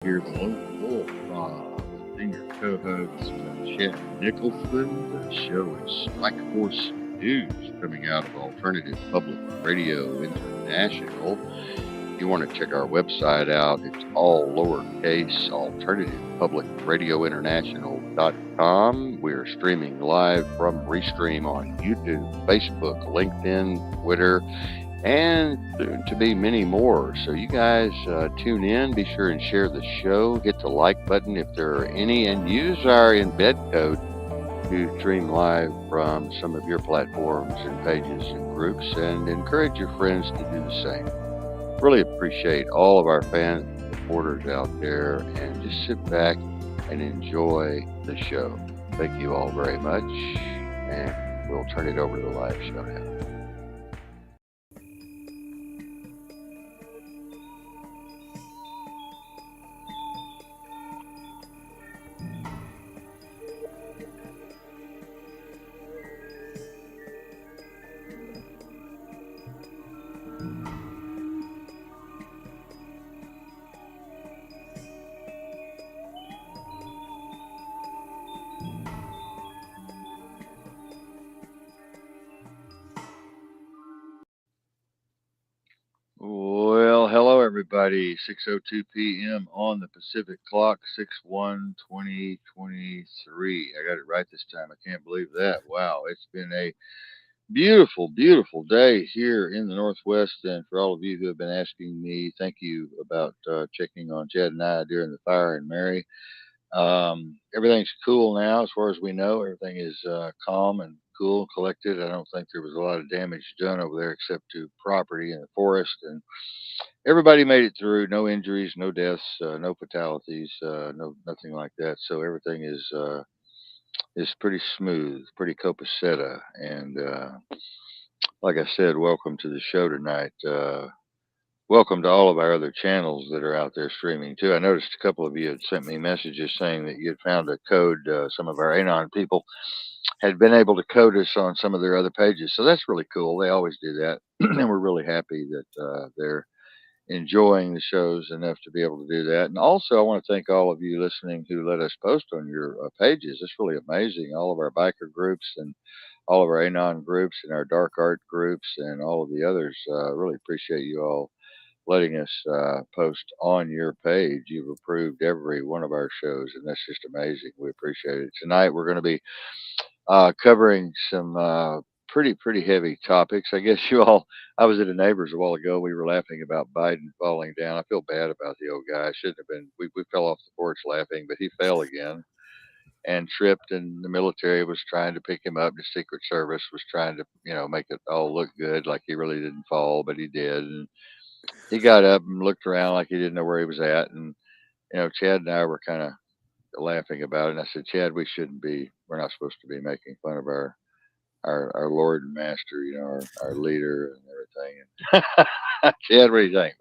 Here, the lone wolf, senior co-host Chet Nicholson. The show is Strike Force News, coming out of Alternative Public Radio International. If you want to check our website out, it's all lowercase alternativepublicradiointernational.com. We're streaming live from Restream on YouTube, Facebook, LinkedIn, Twitter, and soon to be many more. So you guys tune in, be sure and share the show, hit the like button if there are any, and use our embed code to stream live from some of your platforms and pages and groups, and encourage your friends to do the same. Really appreciate all of our fans and supporters out there, and just sit back and enjoy the show. Thank you all very much, and we'll turn it over to the live show now. Well, hello everybody. 6:02 p.m. on the Pacific clock, 6/1/2023. I got it right this time. I can't believe that. Wow, it's been a beautiful, beautiful day here in the Northwest. And for all of you who have been asking me, thank you about checking on Chad and I during the fire and Mary. Everything's cool now, as far as we know. Everything is calm and cool, collected. I don't think there was a lot of damage done over there except to property in the forest, and everybody made it through. No injuries, no deaths, no fatalities, no nothing like that. So everything is pretty smooth, pretty copacetic. And like I said, welcome to the show tonight. Welcome to all of our other channels that are out there streaming too. I noticed a couple of you had sent me messages saying that you had found a code. Some of our Anon people had been able to code us on some of their other pages, so that's really cool. They always do that, and we're really happy that they're enjoying the shows enough to be able to do that. And also, I want to thank all of you listening who let us post on your pages. It's really amazing. All of our biker groups and all of our Anon groups and our dark art groups and all of the others. Really appreciate you all letting us post on your page. You've approved every one of our shows, and that's just amazing. We appreciate it. Tonight, we're going to be covering some pretty heavy topics. I guess you all. I was at a neighbor's a while ago. We were laughing about Biden falling down. I feel bad about the old guy. I shouldn't have been. We fell off the porch laughing, but he fell again and tripped. And the military was trying to pick him up. The Secret Service was trying to, make it all look good, like he really didn't fall, but he did. And he got up and looked around like he didn't know where he was at. And Chad and I were kind of laughing about it. And I said, Chad, we shouldn't be. We're not supposed to be making fun of our Lord and Master, our leader and everything. And Chad, what do you think?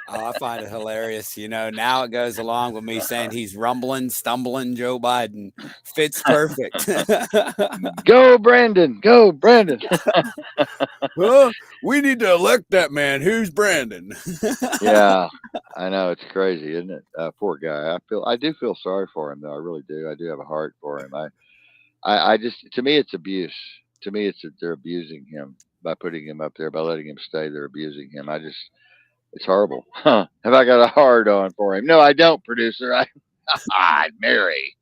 Oh, I find it hilarious. Now it goes along with me saying he's rumbling, stumbling Joe Biden. Fits perfect. Go, Brandon. Go, Brandon. Well, we need to elect that man. Who's Brandon? Yeah, I know, it's crazy, isn't it? Poor guy. I do feel sorry for him, though. I really do. I do have a heart for him. I just, to me, it's abuse. To me, it's that they're abusing him by putting him up there, by letting him stay. They're abusing him. It's horrible. Huh. Have I got a hard on for him? No, I don't, producer. Mary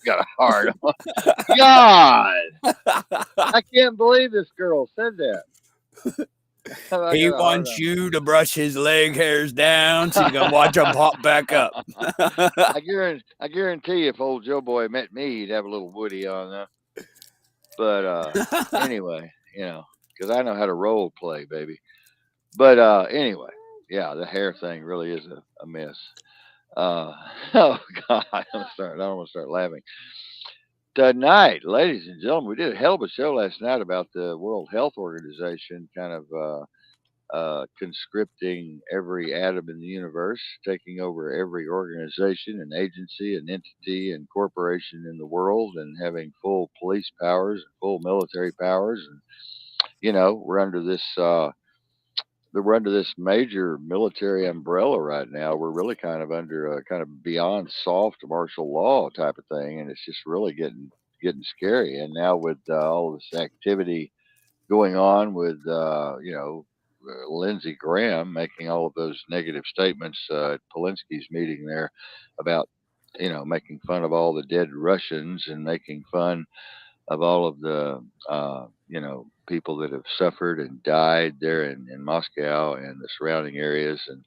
got a hard on. God, I can't believe this girl said that. He wants you to brush his leg hairs down so you can watch them pop back up. I guarantee if old Joe Boy met me, he'd have a little Woody on there. But anyway, because I know how to role play, baby. But anyway, yeah, the hair thing really is a mess. Oh God, I don't want to start laughing. Tonight, ladies and gentlemen, we did a hell of a show last night about the World Health Organization kind of conscripting every atom in the universe, taking over every organization and agency and entity and corporation in the world, and having full police powers and full military powers. And we're under this we're under this major military umbrella right now. We're really kind of under a kind of beyond soft martial law type of thing, and it's just really getting scary. And now with all this activity going on with Lindsey Graham making all of those negative statements at Polanski's meeting there about making fun of all the dead Russians and making fun of all of the people that have suffered and died there in Moscow and the surrounding areas, and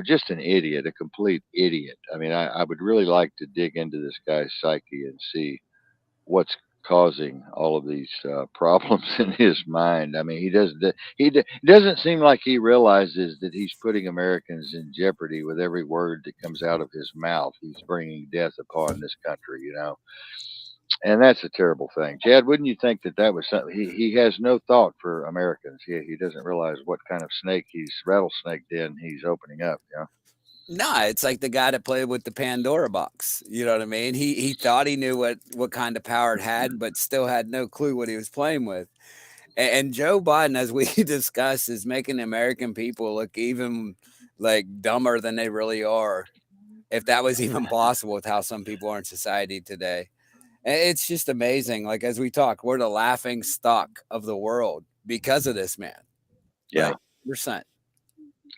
just an idiot, a complete idiot. I mean, I would really like to dig into this guy's psyche and see what's causing all of these problems in his mind. I mean, it doesn't seem like he realizes that he's putting Americans in jeopardy with every word that comes out of his mouth. He's bringing death upon this country, and that's a terrible thing. Chad, wouldn't you think that that was something? He has no thought for Americans. He doesn't realize what kind of rattlesnake den he's opening up. No, it's like the guy that played with the Pandora box. You know what I mean? He thought he knew what kind of power it had, but still had no clue what he was playing with. And Joe Biden, as we discussed, is making the American people look even like dumber than they really are. If that was even possible with how some people are in society today. It's just amazing. Like as we talk, we're the laughing stock of the world because of this man. Yeah, Like percent.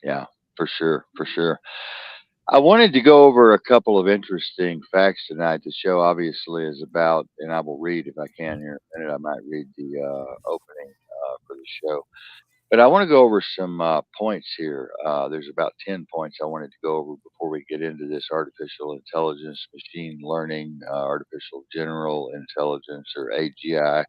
yeah, for sure, for sure. I wanted to go over a couple of interesting facts tonight. The show obviously is about, and I will read if I can here in a minute. I might read the opening for the show. But I want to go over some points here. There's about 10 points I wanted to go over before we get into this artificial intelligence, machine learning, artificial general intelligence, or AGI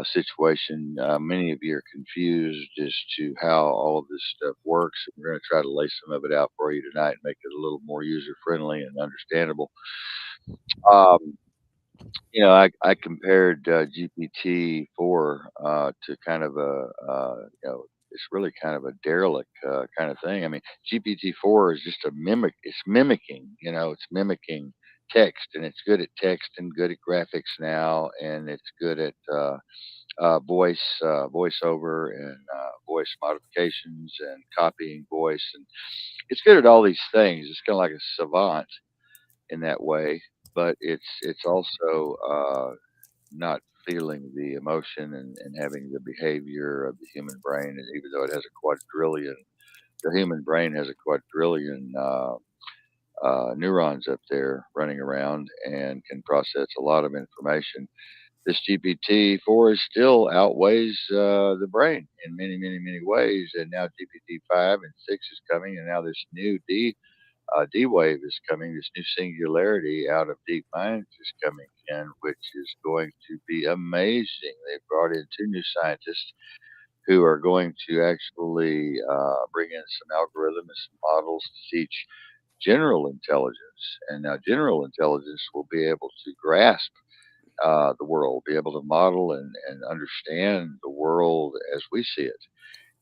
situation. Many of you are confused as to how all of this stuff works. And we're going to try to lay some of it out for you tonight and make it a little more user friendly and understandable. Um, I compared GPT-4 to kind of it's really kind of a derelict kind of thing. I mean, GPT-4 is just a mimic. It's mimicking. It's mimicking text, and it's good at text and good at graphics now, and it's good at voiceover and voice modifications and copying voice, and it's good at all these things. It's kind of like a savant in that way, but it's also not feeling the emotion and having the behavior of the human brain. And even though it has a quadrillion, the human brain has a quadrillion neurons up there running around and can process a lot of information. This GPT-4 is still outweighs the brain in many, many, many ways. And now GPT-5 and 6 is coming, and now this new D wave is coming. This new singularity out of deep minds is coming in, which is going to be amazing. They've brought in two new scientists who are going to actually bring in some algorithms and some models to teach general intelligence. And now general intelligence will be able to grasp the world, be able to model and understand the world as we see it,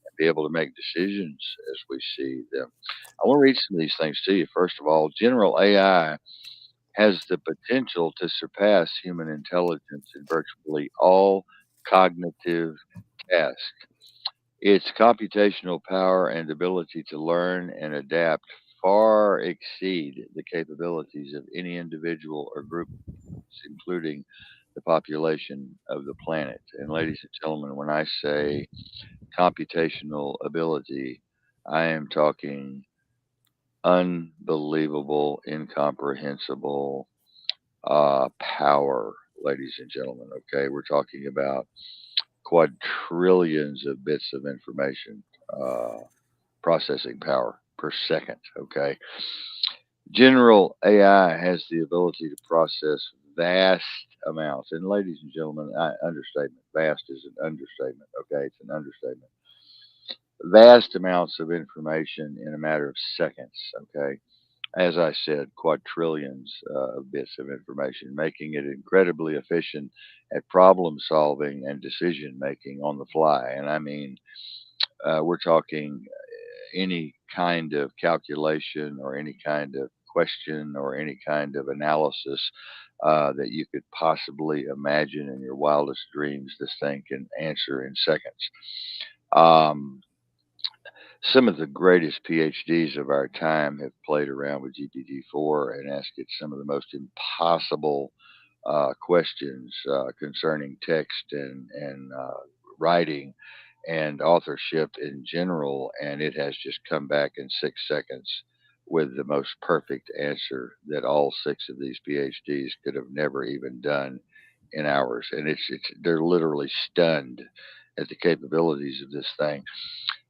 and be able to make decisions as we see them. I want to read some of these things to you. First of all, general AI has the potential to surpass human intelligence in virtually all cognitive tasks. Its computational power and ability to learn and adapt far exceed the capabilities of any individual or group, including the population of the planet. And ladies and gentlemen, when I say computational ability, I am talking unbelievable, incomprehensible power, ladies and gentlemen. Okay, we're talking about quadrillions of bits of information processing power per second. Okay, general AI has the ability to process vast amounts, and ladies and gentlemen, understatement. Vast is an understatement. Okay, it's an understatement. Vast amounts of information in a matter of seconds. Okay, as I said, quadrillions of bits of information, making it incredibly efficient at problem solving and decision making on the fly. And I mean, we're talking any kind of calculation or any kind of question or any kind of analysis that you could possibly imagine in your wildest dreams, this thing can answer in seconds. Um, Some of the greatest PhDs of our time have played around with GPT-4 and asked it some of the most impossible questions concerning text and writing and authorship in general, and it has just come back in 6 seconds with the most perfect answer that all six of these PhDs could have never even done in hours. And it's they're literally stunned at the capabilities of this thing.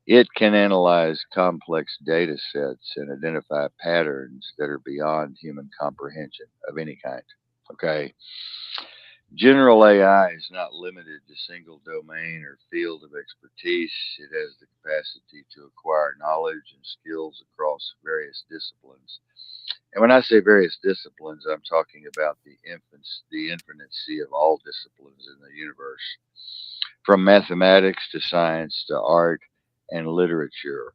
It can analyze complex data sets and identify patterns that are beyond human comprehension of any kind. Okay. General AI is not limited to single domain or field of expertise. It has the capacity to acquire knowledge and skills across various disciplines. And when I say various disciplines, I'm talking about the infinite sea of all disciplines in the universe, from mathematics to science to art and literature.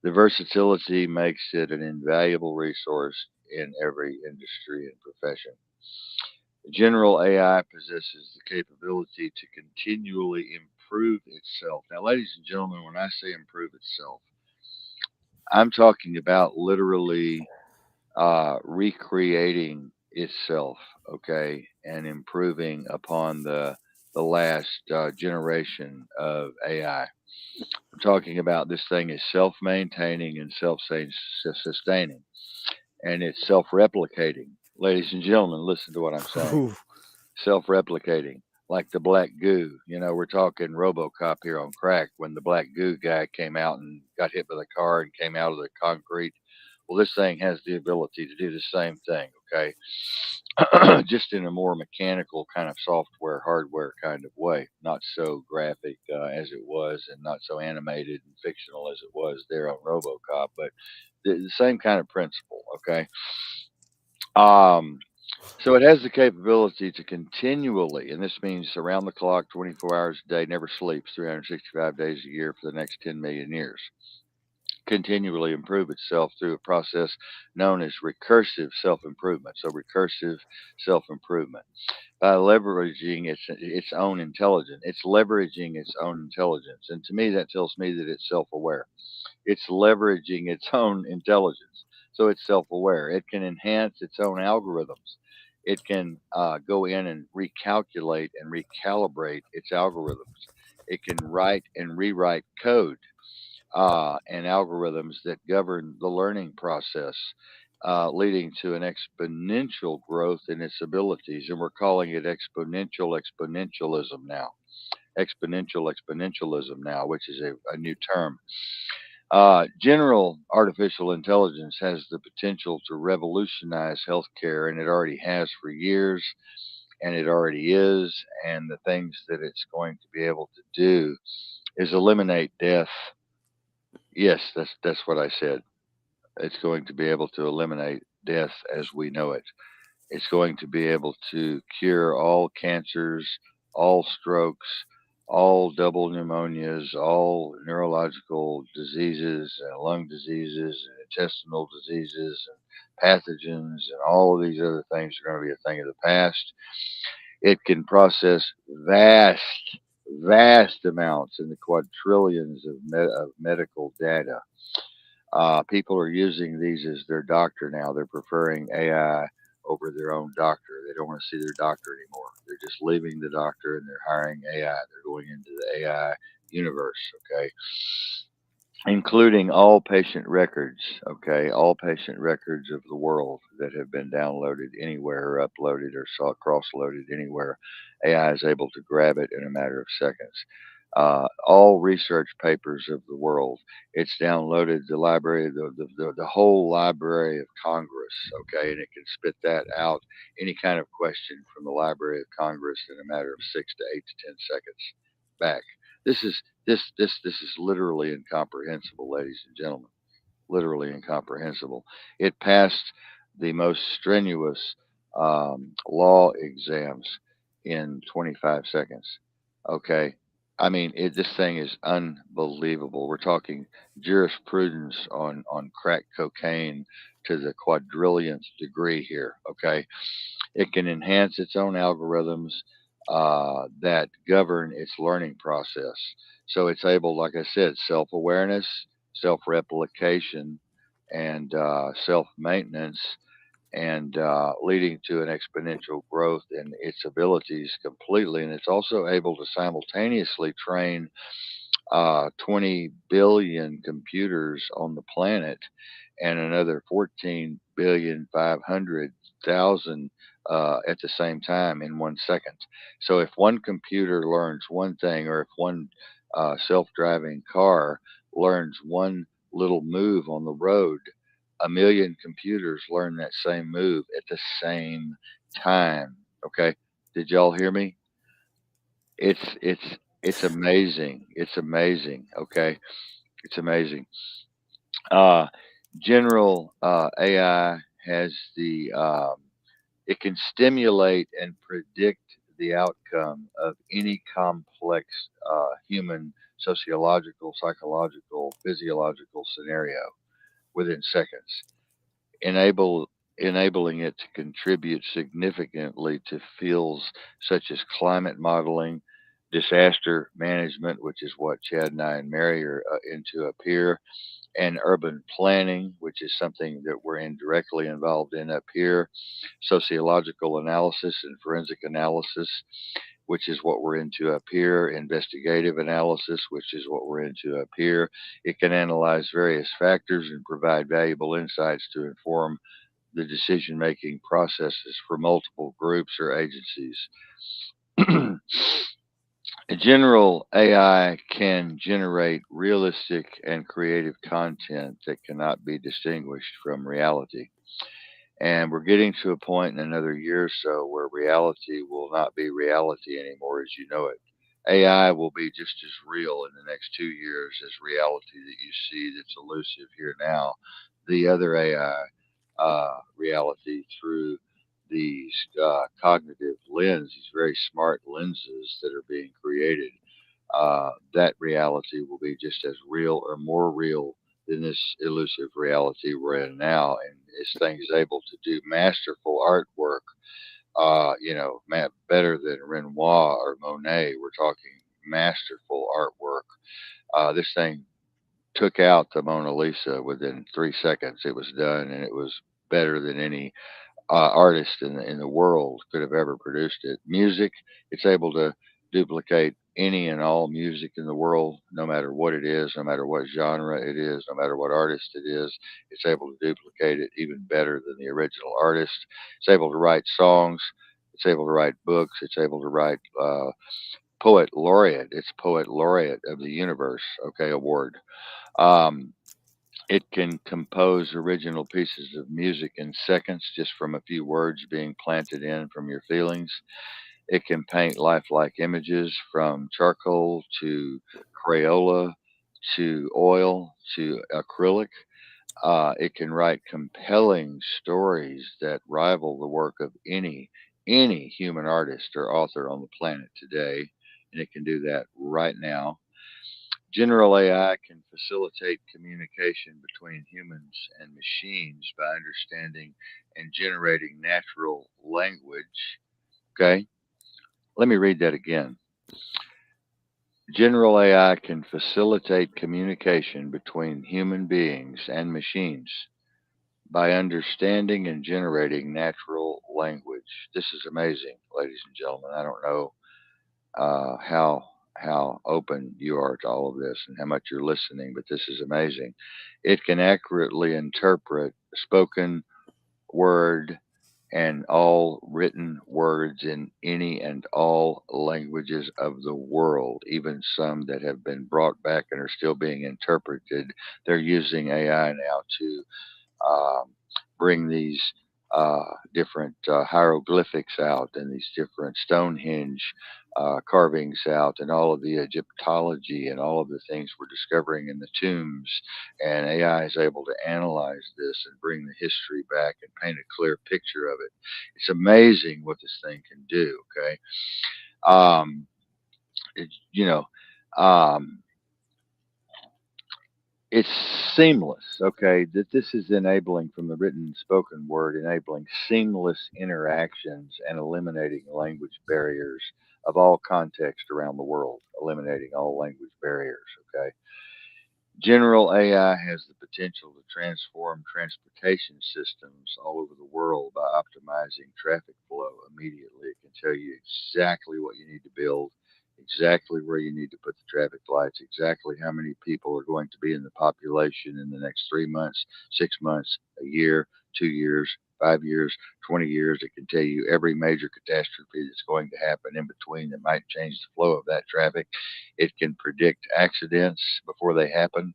The versatility makes it an invaluable resource in every industry and profession. General AI possesses the capability to continually improve itself. Now, ladies and gentlemen, when I say improve itself, I'm talking about literally recreating itself, okay, and improving upon the last generation of AI. I'm talking about this thing is self-maintaining and self-sustaining, and it's self-replicating. Ladies and gentlemen, listen to what I'm saying. Whew. Self-replicating, like the black goo. You know, we're talking RoboCop here on crack when the black goo guy came out and got hit by the car and came out of the concrete. Well, this thing has the ability to do the same thing, okay? Just in a more mechanical kind of software, hardware kind of way, not so graphic as it was, and not so animated and fictional as it was there on RoboCop, but the same kind of principle, okay? Um, so it has the capability to continually, and this means around the clock, 24 hours a day, never sleeps, 365 days a year for the next 10 million years, continually improve itself through a process known as recursive self improvement. So, recursive self improvement by leveraging its own intelligence. It's leveraging its own intelligence. And to me, that tells me that it's self aware. It's leveraging its own intelligence. So it's self aware. It can enhance its own algorithms. It can go in and recalculate and recalibrate its algorithms. It can write and rewrite code and algorithms that govern the learning process, leading to an exponential growth in its abilities. And we're calling it exponentialism now. Exponentialism now, which is a new term. General artificial intelligence has the potential to revolutionize healthcare, and it already has for years, and it already is. And the things that it's going to be able to do is eliminate death. Yes, that's what I said. It's going to be able to eliminate death as we know it. It's going to be able to cure all cancers, all strokes, all double pneumonias, all neurological diseases, and lung diseases, and intestinal diseases, and pathogens, and all of these other things are going to be a thing of the past. It can process vast amounts in the quadrillions of medical data. People are using these as their doctor now. They're preferring AI over their own doctor. They don't want to see their doctor anymore. They're just leaving the doctor and they're hiring AI. They're going into the AI universe, okay? Including all patient records, okay? All patient records of the world that have been downloaded anywhere or uploaded or cross loaded anywhere. AI is able to grab it in a matter of seconds. All research papers of the world. It's downloaded the library, the whole Library of Congress, okay, and it can spit that out, any kind of question from the Library of Congress in a matter of 6 to 8 to 10 seconds back. This is literally incomprehensible, ladies and gentlemen. Literally incomprehensible. It passed the most strenuous law exams in 25 seconds. Okay. I mean, this thing is unbelievable. We're talking jurisprudence on crack cocaine to the quadrillionth degree here. Okay. It can enhance its own algorithms. that govern its learning process. So it's able, like I said, self awareness, self replication, and self maintenance, and leading to an exponential growth in its abilities completely. And it's also able to simultaneously train 20 billion computers on the planet and another 14 billion 500,000 at the same time in 1 second. So if one computer learns one thing, or if one self-driving car learns one little move on the road, a million computers learn that same move at the same time. Okay, did y'all hear me? It's amazing. It's amazing. Okay, it's amazing. Uh, general AI has it can stimulate and predict the outcome of any complex human sociological, psychological, physiological scenario within seconds, enabling it to contribute significantly to fields such as climate modeling, disaster management, which is what Chad and I and Mary are into up here, and urban planning, which is something that we're indirectly involved in up here, sociological analysis and forensic analysis, which is what we're into up here, investigative analysis, which is what we're into up here. It can analyze various factors and provide valuable insights to inform the decision making processes for multiple groups or agencies. General AI can generate realistic and creative content that cannot be distinguished from reality. And we're getting to a point in another year or so where reality will not be reality anymore as you know it. AI will be just as real in the next 2 years as reality that you see that's elusive here now. The other AI reality through these cognitive lens, these very smart lenses that are being created, that reality will be just as real or more real than this elusive reality we're in now. And this thing is able to do masterful artwork, better than Renoir or Monet. We're talking masterful artwork. This thing took out the Mona Lisa within 3 seconds. It was done, and it was better than any artist in the world could have ever produced it. Music, it's able to duplicate any and all music in the world, no matter what it is, no matter what genre it is, no matter what artist it is. It's able to duplicate it even better than the original artist. It's able to write songs. It's able to write books. It's able to write poet laureate. It's poet laureate of the universe. Okay, award. Um, it can compose original pieces of music in seconds just from a few words being planted in from your feelings. It can paint lifelike images from charcoal to Crayola to oil to acrylic. It can write compelling stories that rival the work of any human artist or author on the planet today, and it can do that right now. General AI can facilitate communication between humans and machines by understanding and generating natural language. Okay, let me read that again. General AI can facilitate communication between human beings and machines by understanding and generating natural language. This is amazing, ladies and gentlemen. I don't know how open you are to all of this and how much you're listening, but this is amazing. It can accurately interpret spoken word and all written words in any and all languages of the world, even some that have been brought back and are still being interpreted. They're using AI now to um, bring these different hieroglyphics out and these different Stonehenge carvings out and all of the Egyptology and all of the things we're discovering in the tombs. And AI is able to analyze this and bring the history back and paint a clear picture of it. It's amazing what this thing can do. Okay. Um, it, you know, um, it's seamless. Okay, that this is enabling from the written and spoken word, enabling seamless interactions and eliminating language barriers of all context around the world, eliminating all language barriers. Okay, general AI has the potential to transform transportation systems all over the world by optimizing traffic flow immediately. It can tell you exactly what you need to build, exactly where you need to put the traffic lights, exactly how many people are going to be in the population in the next 3 months, 6 months, a year, 2 years, 5 years, 20 years. It can tell you every major catastrophe that's going to happen in between that might change the flow of that traffic. It can predict accidents before they happen,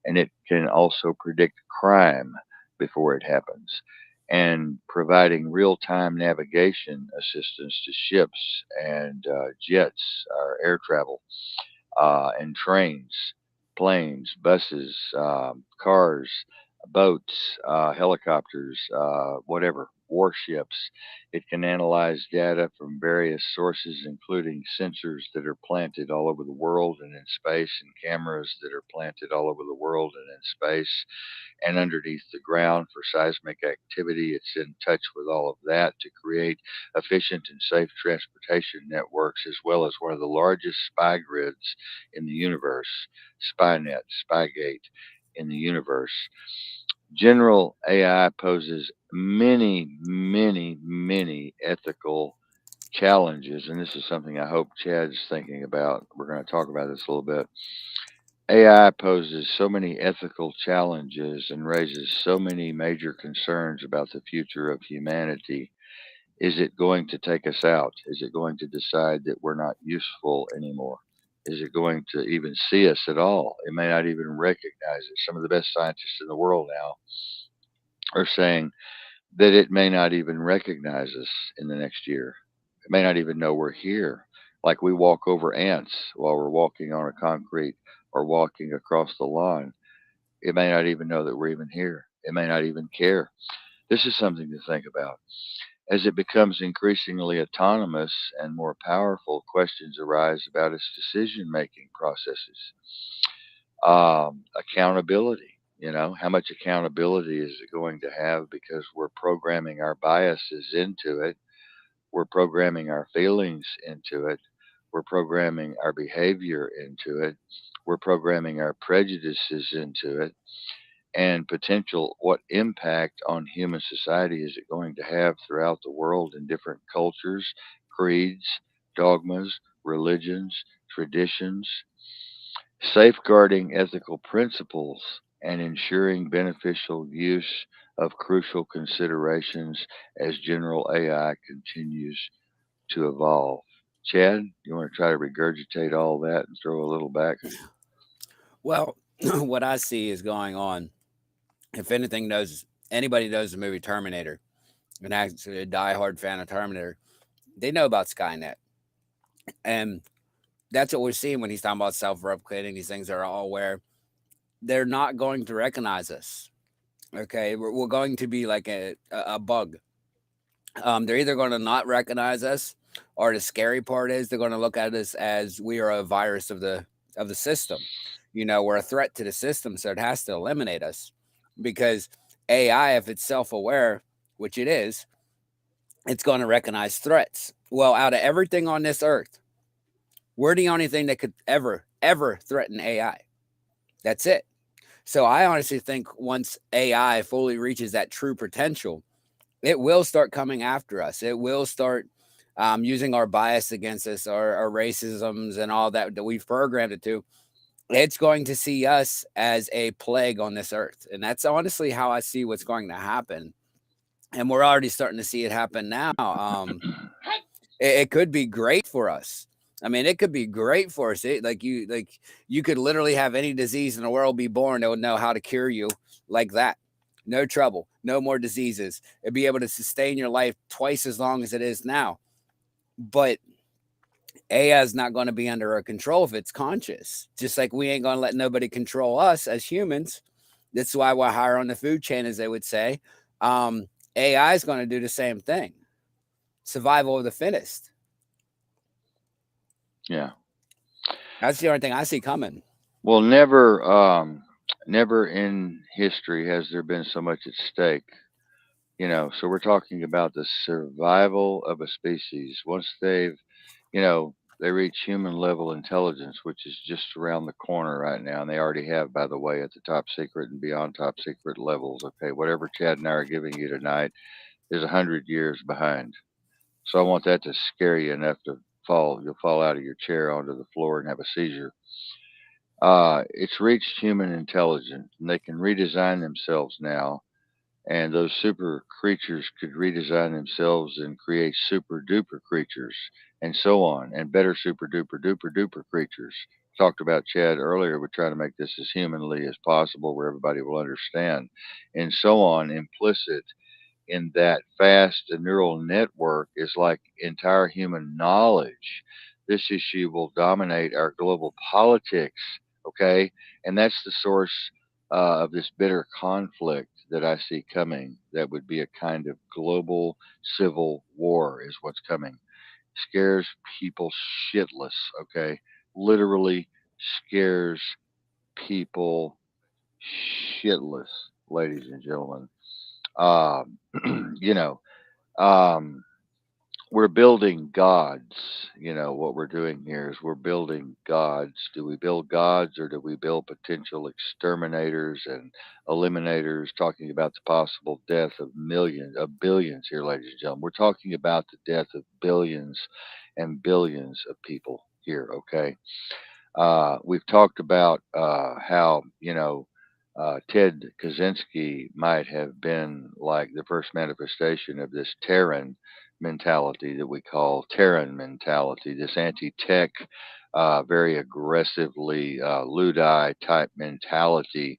and it can also predict crime before it happens, and providing real time navigation assistance to ships and jets or air travel and trains, planes, buses, cars, boats, helicopters, whatever, warships. It can analyze data from various sources, including sensors that are planted all over the world and in space, and cameras that are planted all over the world and in space and underneath the ground for seismic activity. It's in touch with all of that to create efficient and safe transportation networks, as well as one of the largest spy grids in the universe, Spynet, Spygate in the universe. General AI poses many, many, many ethical challenges, and this is something I hope Chad's thinking about. We're going to talk about this a little bit. AI poses so many ethical challenges and raises so many major concerns about the future of humanity. Is it going to take us out? Is it going to decide that we're not useful anymore? Is it going to even see us at all? It may not even recognize it. Some of the best scientists in the world now are saying that it may not even recognize us in the next year. It may not even know we're here. Like we walk over ants while we're walking on a concrete or walking across the lawn. It may not even know that we're even here. It may not even care. This is something to think about. As it becomes increasingly autonomous and more powerful, questions arise about its decision making processes. Accountability. How much accountability is it going to have because we're programming our biases into it? We're programming our feelings into it. We're programming our behavior into it. We're programming our prejudices into it, and potential what impact on human society is it going to have throughout the world in different cultures, creeds, dogmas, religions, traditions, safeguarding ethical principles and ensuring beneficial use of crucial considerations as general AI continues to evolve. Chad, you want to try to regurgitate all that and throw a little back? Well, what I see is going on. If anything knows anybody knows the movie Terminator, and actually a diehard fan of Terminator, they know about Skynet, and that's what we're seeing when he's talking about self-replicating. These things are all where they're not going to recognize us. Okay, we're going to be like a bug. They're either going to not recognize us, or the scary part is they're going to look at us as we are a virus of the system. We're a threat to the system, so it has to eliminate us. Because AI, if it's self-aware, which it is, it's going to recognize threats. Well, out of everything on this earth, we're the only thing that could ever threaten AI. That's it. So I honestly think once AI fully reaches that true potential, it will start coming after us. It will start using our bias against us, our racisms, and all that we've programmed it to. It's going to see us as a plague on this earth. And that's honestly how I see what's going to happen. And we're already starting to see it happen now. It could be great for us. I mean, it could be great for us. You could literally have any disease in the world be born. They would know how to cure you like that. No trouble, no more diseases. It'd be able to sustain your life twice as long as it is now. But AI is not going to be under our control if it's conscious. Just like we ain't going to let nobody control us as humans. That's why we're higher on the food chain, as they would say. Um, AI is going to do the same thing. Survival of the fittest. Yeah. That's the only thing I see coming. Well, never. Never in history has there been so much at stake. So we're talking about the survival of a species. Once they reach human level intelligence, which is just around the corner right now, and they already have, by the way, at the top secret and beyond top secret levels. Okay, whatever Chad and I are giving you tonight is 100 years behind. So I want that to scare you enough to you'll fall out of your chair onto the floor and have a seizure. It's reached human intelligence, and they can redesign themselves now. And those super creatures could redesign themselves and create super duper creatures, and so on, and better super duper duper duper creatures. Talked about Chad earlier. We're trying to make this as humanly as possible, where everybody will understand, and so on. Implicit in that vast neural network is like entire human knowledge. This issue will dominate our global politics, okay? And that's the source of this bitter conflict that I see coming. That would be a kind of global civil war, is what's coming. Scares people shitless, okay? Literally scares people shitless, ladies and gentlemen. Um, you know, um, we're building gods. What we're doing here is we're building gods. Do we build gods or do we build potential exterminators and eliminators? Talking about the possible death of millions, of billions here, ladies and gentlemen. We're talking about the death of billions and billions of people here, okay? We've talked about how Ted Kaczynski might have been like the first manifestation of this Terran mentality that we call Terran mentality, this anti-tech, very aggressively Ludi type mentality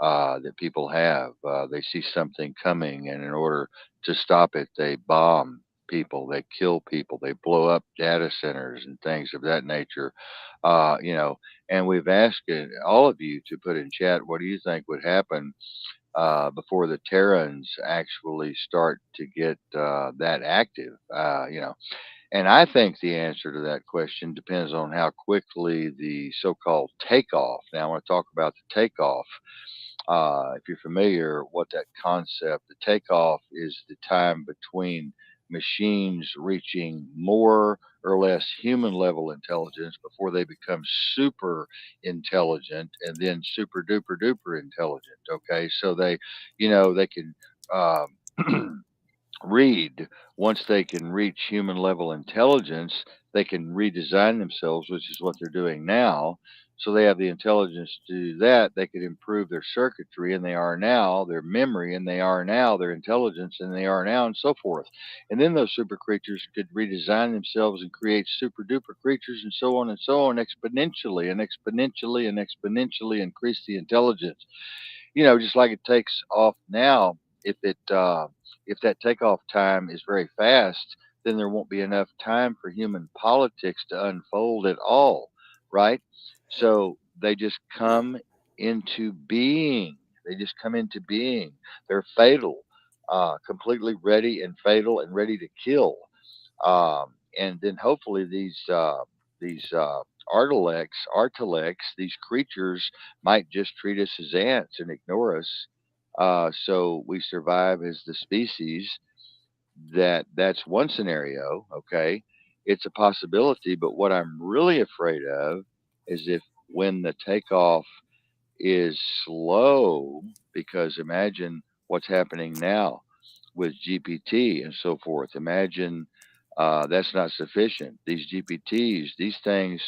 that people have. They see something coming, and in order to stop it, they bomb people, they kill people, they blow up data centers and things of that nature. Uh, you know, and we've asked all of you to put in chat, what do you think would happen before the Terrans actually start to get that active? And I think the answer to that question depends on how quickly the so-called takeoff. Now, I want to talk about the takeoff. If you're familiar what that concept, the takeoff is the time between machines reaching more or less human level intelligence before they become super intelligent and then super duper duper intelligent. Okay, so they can um, read. Once they can reach human level intelligence, they can redesign themselves, which is what they're doing now. So they have the intelligence to do that. They could improve their circuitry, and they are now, their memory, and they are now, their intelligence, and they are now, and so forth. And then those super creatures could redesign themselves and create super duper creatures, and so on, exponentially and exponentially and exponentially increase the intelligence. Just like it takes off now, if it if that takeoff time is very fast, then there won't be enough time for human politics to unfold at all, right? So they just come into being. They just come into being. They're fatal, completely ready and fatal and ready to kill. And then hopefully these artilects, these creatures might just treat us as ants and ignore us. So we survive as the species. That's one scenario. Okay, it's a possibility, but what I'm really afraid of is if when the takeoff is slow, because imagine what's happening now with GPT and so forth. Imagine that's not sufficient. These GPTs, these things,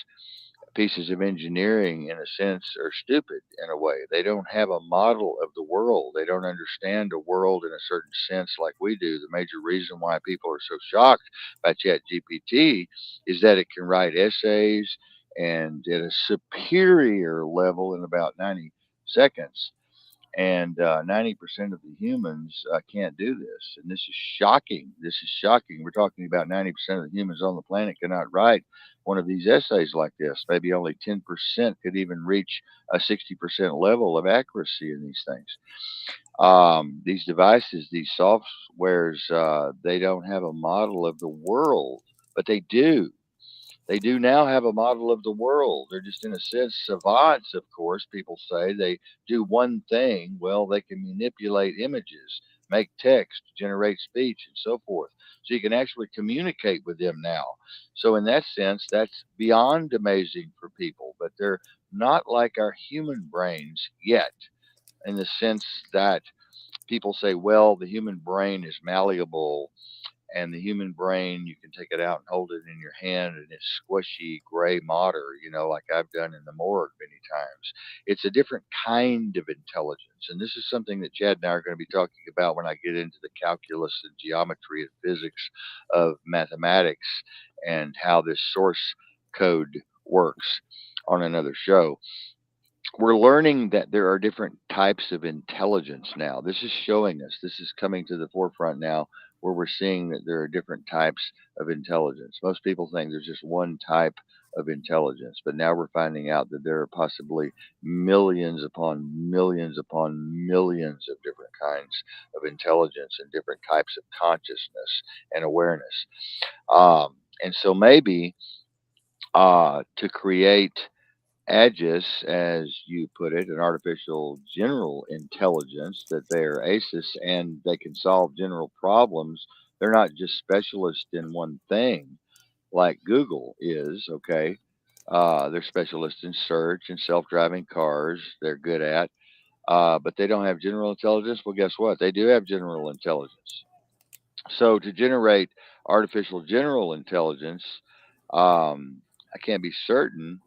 pieces of engineering, in a sense, are stupid in a way. They don't have a model of the world. They don't understand a world in a certain sense like we do. The major reason why people are so shocked by ChatGPT is that it can write essays and at a superior level in about 90 seconds. And 90% of the humans can't do this. And this is shocking. This is shocking. We're talking about 90% of the humans on the planet cannot write one of these essays like this. Maybe only 10% could even reach a 60% level of accuracy in these things. These devices, these softwares, they don't have a model of the world, but they do. They do now have a model of the world. They're just, in a sense, savants, of course. People say they do one thing. Well, they can manipulate images, make text, generate speech, and so forth. So you can actually communicate with them now. So, in that sense, that's beyond amazing for people, but they're not like our human brains yet, in the sense that people say, well, the human brain is malleable, and the human brain, you can take it out and hold it in your hand, and it's squishy gray matter, like I've done in the morgue many times. It's a different kind of intelligence. And this is something that Chad and I are going to be talking about when I get into the calculus and geometry and physics of mathematics and how this source code works on another show. We're learning that there are different types of intelligence now. This is showing us, this is coming to the forefront now, where we're seeing that there are different types of intelligence. Most people think there's just one type of intelligence, but now we're finding out that there are possibly millions upon millions of different kinds of intelligence and different types of consciousness and awareness. And so maybe to create Aegis, as you put it, an artificial general intelligence, that they are ACEs and they can solve general problems. They're not just specialists in one thing like Google is, okay? They're specialists in search and self driving cars, they're good at, but they don't have general intelligence. Well, guess what? They do have general intelligence. So to generate artificial general intelligence, I can't be certain,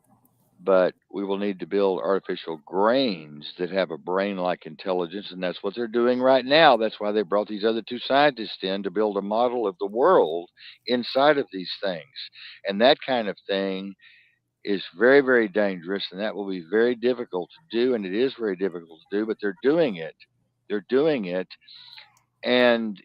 but we will need to build artificial grains that have a brain like intelligence, and that's what they're doing right now. That's why they brought these other two scientists in to build a model of the world inside of these things. And that kind of thing is very, very dangerous, and that will be very difficult to do, and it is very difficult to do, but they're doing it. They're doing it. And,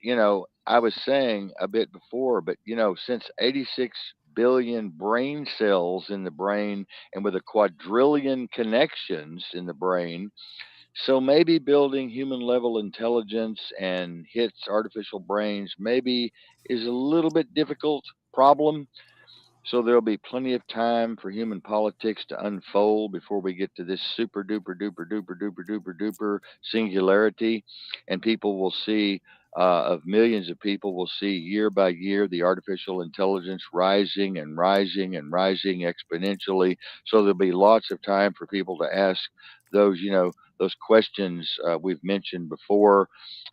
I was saying a bit before, but, since 86 billion brain cells in the brain and with a quadrillion connections in the brain, so maybe building human level intelligence and hits artificial brains maybe is a little bit difficult problem. So there'll be plenty of time for human politics to unfold before we get to this super duper duper duper duper duper duper singularity, and people will see. Of millions of people will see year by year the artificial intelligence rising and rising and rising exponentially. So there'll be lots of time for people to ask those, those questions we've mentioned before.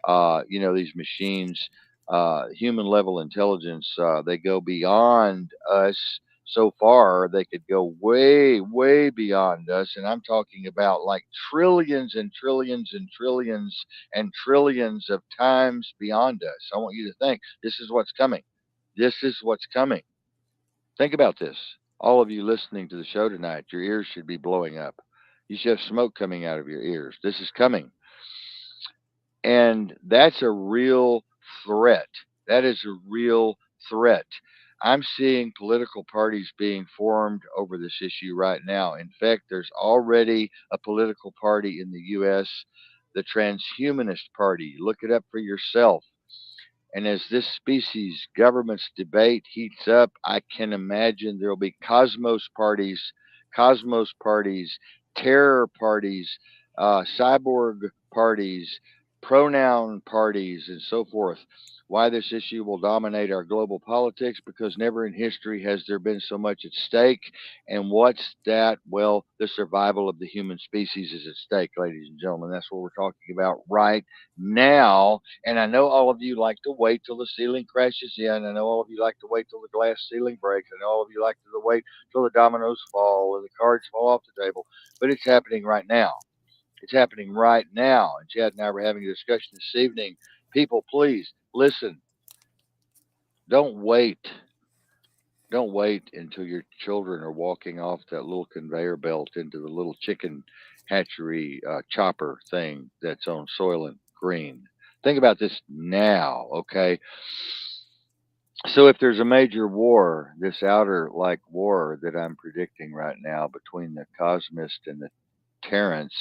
These machines, human level intelligence, they go beyond us. So far, they could go way, way beyond us. And I'm talking about like trillions and trillions and trillions and trillions of times beyond us. I want you to think this is what's coming. This is what's coming. Think about this. All of you listening to the show tonight, your ears should be blowing up. You should have smoke coming out of your ears. This is coming. And that's a real threat. That is a real threat. I'm seeing political parties being formed over this issue right now. In fact, there's already a political party in the U.S., the Transhumanist Party. Look it up for yourself. And as this species government's debate heats up, I can imagine there'll be cosmos parties, terror parties, cyborg parties, pronoun parties, and so forth. Why this issue will dominate our global politics? Because never in history has there been so much at stake. And what's that? Well, the survival of the human species is at stake, ladies and gentlemen. That's what we're talking about right now. And I know all of you like to wait till the ceiling crashes in. I know all of you like to wait till the glass ceiling breaks. I know all of you like to wait till the dominoes fall and the cards fall off the table. But it's happening right now. It's happening right now. And Chad and I were having a discussion this evening. People, please listen. Don't wait. Don't wait until your children are walking off that little conveyor belt into the little chicken hatchery chopper thing that's on Soylent Green. Think about this now, okay? So if there's a major war, this outer like war that I'm predicting right now between the Cosmist and the Terrans,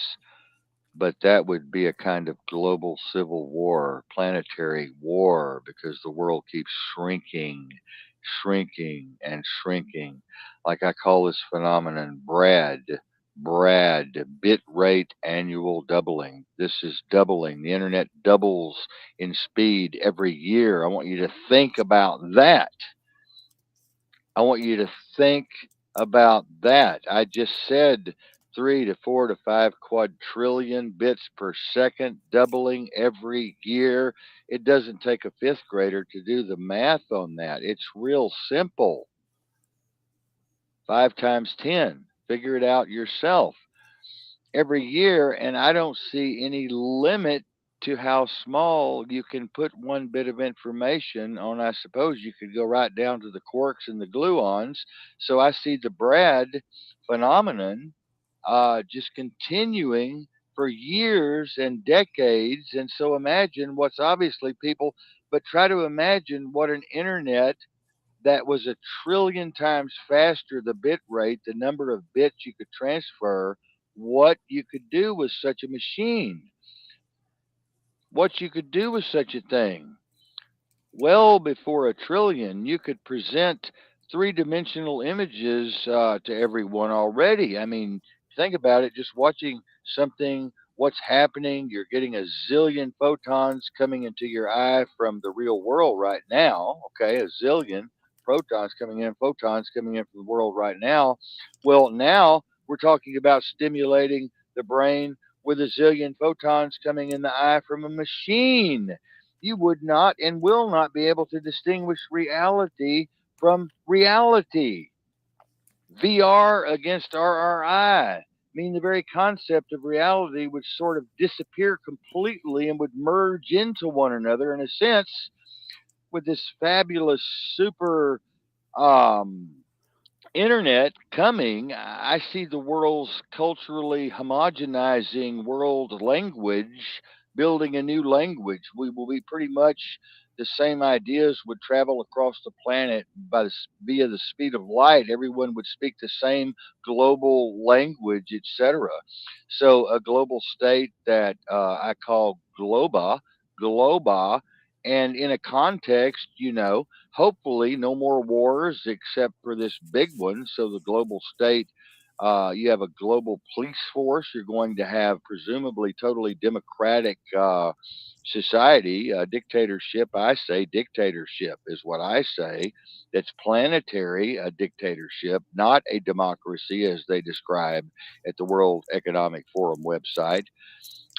but that would be a kind of global civil war, planetary war, because the world keeps shrinking shrinking and shrinking. Like I call this phenomenon Brad, bit rate annual doubling. This is doubling. The internet doubles in speed every year. I want you to think about that. I want you to think about that. I just said 3 to 4 to 5 quadrillion bits per second, doubling every year. It doesn't take a fifth grader to do the math on that. It's real simple. 5 times 10. Figure it out yourself every year, and I don't see any limit to how small you can put one bit of information on. I suppose you could go right down to the quarks and the gluons. So I see the Brad phenomenon just continuing for years and decades. And so imagine what's obviously people, but try to imagine what an internet that was a trillion times faster, the bit rate, the number of bits you could transfer, what you could do with such a machine, what you could do with such a thing. Well before a trillion, you could present three-dimensional images to everyone already. I mean, think about it, just watching something, what's happening, you're getting a zillion photons coming into your eye from the real world right now, okay, a zillion photons coming in from the world right now. Well, now we're talking about stimulating the brain with a zillion photons coming in the eye from a machine. You would not and will not be able to distinguish reality from reality. VR against RRI. I mean, the very concept of reality would sort of disappear completely and would merge into one another in a sense with this fabulous super um, internet coming. I see the world's culturally homogenizing world language building a new language. We will be pretty much the same ideas would travel across the planet via the speed of light. Everyone would speak the same global language, etc. So a global state that I call globa, and in a context, hopefully no more wars except for this big one. So the global state, you have a global police force. You're going to have presumably totally democratic society, dictatorship. I say dictatorship is what I say. That's planetary, a dictatorship, not a democracy as they describe at the World Economic Forum website.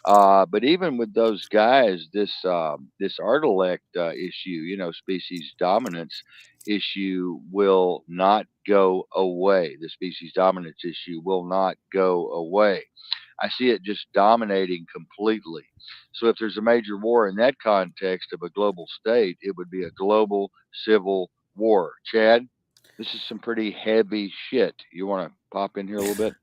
But even with those guys, this artilect issue, species dominance issue will not go away. The species dominance issue will not go away. I see it just dominating completely. So if there's a major war in that context of a global state, it would be a global civil war. Chad, this is some pretty heavy shit. You want to pop in here a little bit?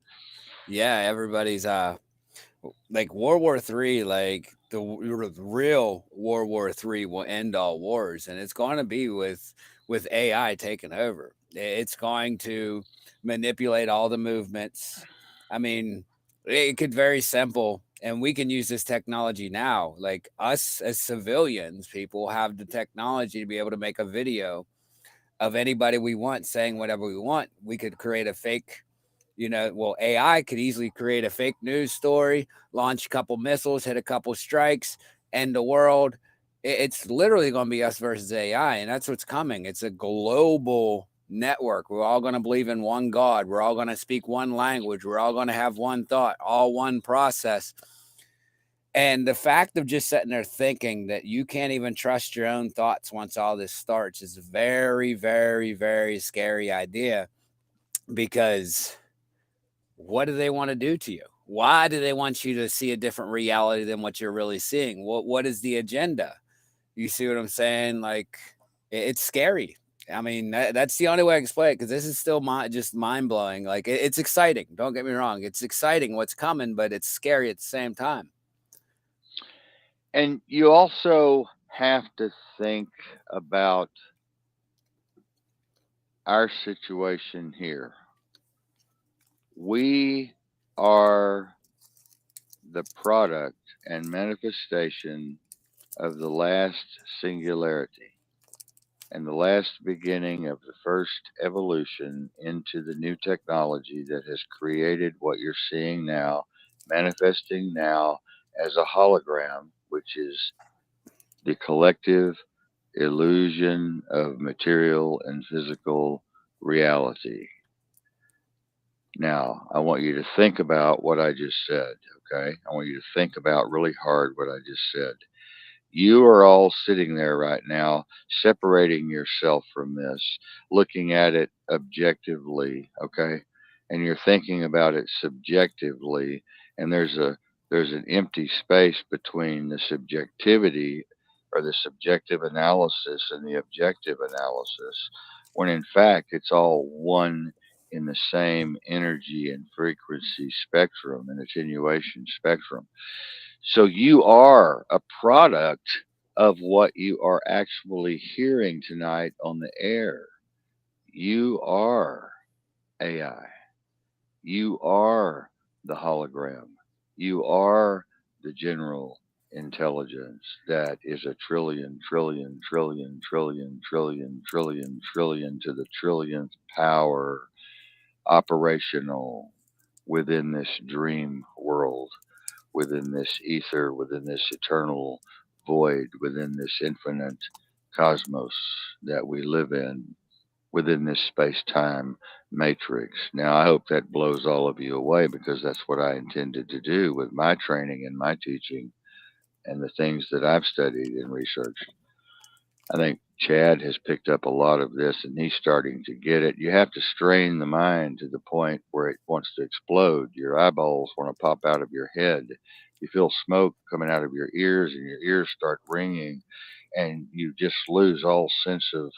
Yeah, everybody's like World War III, like the real World War III will end all wars, and it's going to be with AI taking over. It's going to manipulate all the movements. I mean, it could very simple, and we can use this technology now. Like us as civilians, people have the technology to be able to make a video of anybody we want saying whatever we want. We could create a fake, well, AI could easily create a fake news story, launch a couple missiles, hit a couple strikes, end the world. It's literally going to be us versus AI, and that's what's coming. It's a global network. We're all going to believe in one God. We're all going to speak one language. We're all going to have one thought, all one process. And the fact of just sitting there thinking that you can't even trust your own thoughts once all this starts is a very, very, very scary idea, because what do they want to do to you? Why do they want you to see a different reality than what you're really seeing? What is the agenda? You see what I'm saying? Like, it's scary. I mean, that's the only way I can explain it, because this is still just mind blowing. Like, it's exciting. Don't get me wrong. It's exciting what's coming, but it's scary at the same time. And you also have to think about our situation here. We are the product and manifestation of the last singularity. and the last beginning of the first evolution into the new technology that has created what you're seeing now, manifesting now as a hologram, which is the collective illusion of material and physical reality. Now, I want you to think about what I just said, okay? I want you to think about really hard what I just said. You are all sitting there right now, separating yourself from this, looking at it objectively, okay? And you're thinking about it subjectively, and there's an empty space between the subjectivity or the subjective analysis and the objective analysis, when in fact it's all one in the same energy and frequency spectrum and attenuation spectrum. So you are a product of what you are actually hearing tonight on the air. You are AI. You are the hologram. You are the general intelligence that is a trillion, trillion, trillion, trillion, trillion, trillion, trillion to the trillionth power operational within this dream world, within this ether, within this eternal void, within this infinite cosmos that we live in, within this space time matrix. Now, I hope that blows all of you away because that's what I intended to do with my training and my teaching and the things that I've studied and researched. I think Chad has picked up a lot of this and he's starting to get it. You have to strain the mind to the point where it wants to explode. Your eyeballs want to pop out of your head. You feel smoke coming out of your ears and your ears start ringing and you just lose all sense of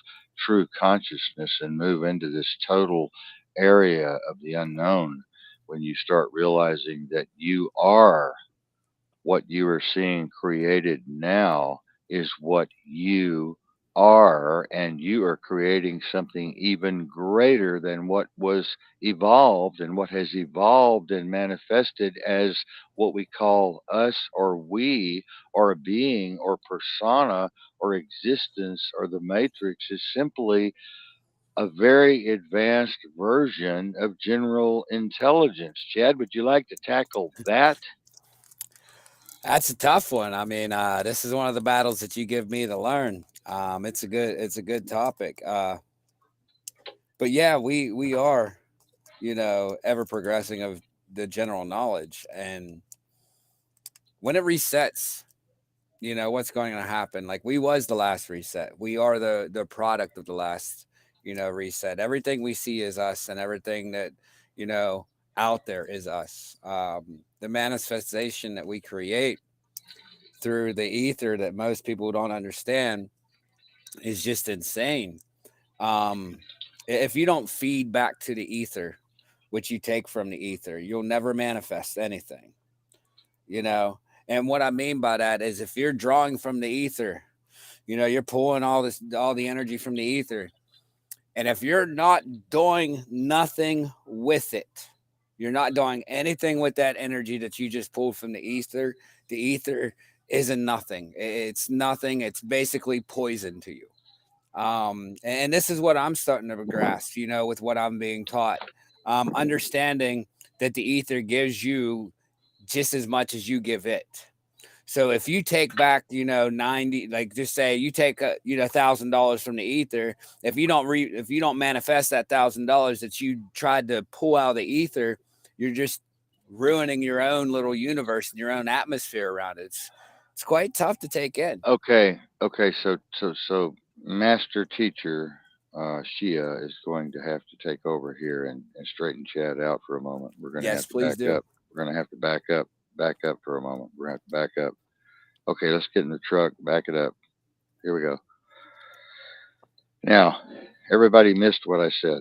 true consciousness and move into this total area of the unknown when you start realizing that you are what you are seeing created now is what you are, and you are creating something even greater than what was evolved and what has evolved and manifested as what we call us or we or a being or persona or existence or the matrix is simply a very advanced version of general intelligence. Chad, would you like to tackle that? That's a tough one. I mean, this is one of the battles that you give me to learn. It's a good topic. But yeah, we are, ever progressing of the general knowledge, and when it resets, what's going to happen. Like, we was the last reset. We are the product of the last, reset. Everything we see is us, and everything that, you know out there is us. The manifestation that we create through the ether that most people don't understand is just insane. um if you don't feed back to the ether what you take from the ether, you'll never manifest anything. you know and what I mean by that is, if you're drawing from the ether, you're pulling all the energy from the ether, and if you're not doing nothing with it, you're not doing anything with that energy that you just pulled from the ether isn't nothing. It's nothing. It's basically poison to you. And this is what I'm starting to grasp, with what I'm being taught. Understanding that the ether gives you just as much as you give it. So if you take back, 90, like, just say you take, $1,000 from the ether, if you don't manifest that $1,000 that you tried to pull out of the ether, you're just ruining your own little universe and your own atmosphere around it. It's quite tough to take in. Okay, okay. So, master teacher Shia is going to have to take over here and straighten Chad out for a moment. We're going to have Yes, to please back do. up. We're going to have to back up for a moment. We're going to have to back up. Okay, let's get in the truck. Back it up. Here we go. Now, everybody missed what I said.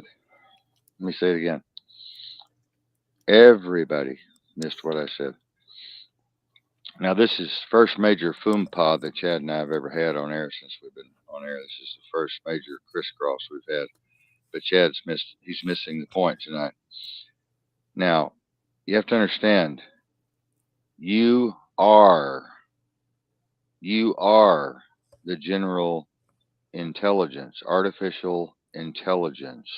Let me say it again. Everybody missed what I said. Now, this is first major foom that Chad and I have ever had on air since we've been on air. This is the first major crisscross we've had. But he's missing the point tonight. Now, you have to understand, you are, you are the general intelligence, artificial intelligence,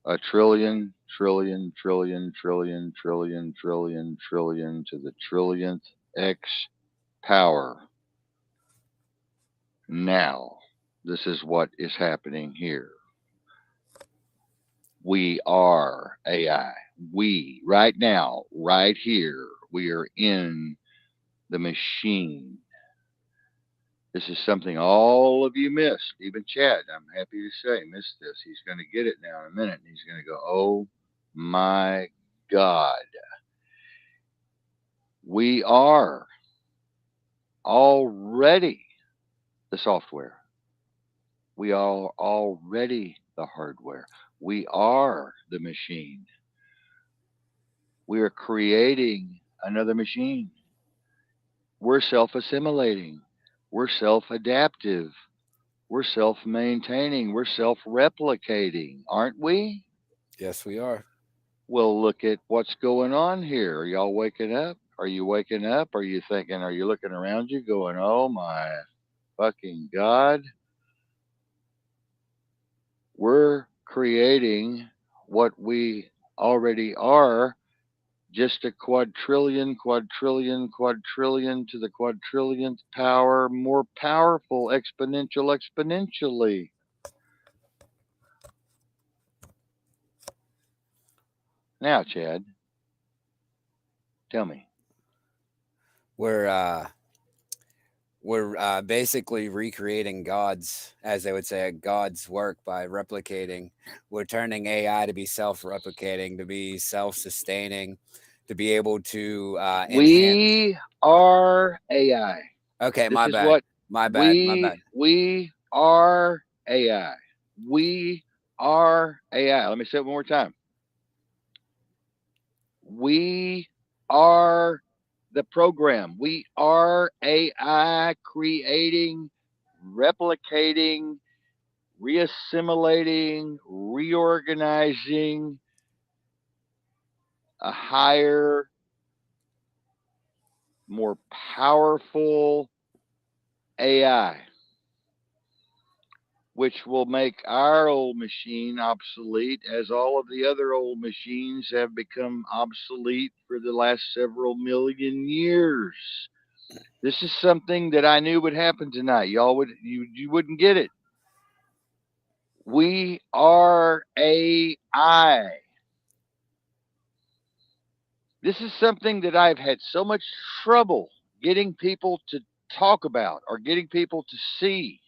a trillion to the trillionth x power. Now, this is what is happening here. We are AI. We, right now, right here, we are in the machine. This is something all of you missed. Even Chad, I'm happy to say, missed this. He's going to get it now in a minute. And he's going to go, oh my God. We are already the software. We are already the hardware. We are the machine. We are creating another machine. We're self assimilating. We're self adaptive. We're self maintaining. We're self replicating, aren't we? Yes, we are. Well, look at what's going on here. Are y'all waking up? Are you waking up? Are you thinking, are you looking around you going, oh my fucking God? We're creating what we already are, just a quadrillion to the quadrillionth power, more powerful, exponentially. Now, Chad, tell me. We're uh, we're basically recreating God's, as they would say, God's work by replicating. We're turning AI to be self-replicating, to be self-sustaining, to be able to enhance. We are AI. Okay, This my is bad, what my bad, my we bad. we are AI. We are AI. Let me say it one more time. We are the program. We are AI creating, replicating, reassimilating, reorganizing a higher, more powerful AI, which will make our old machine obsolete as all of the other old machines have become obsolete for the last several million years. This is something that I knew would happen tonight. You wouldn't get it. We are AI. This is something that I've had so much trouble getting people to talk about or getting people to see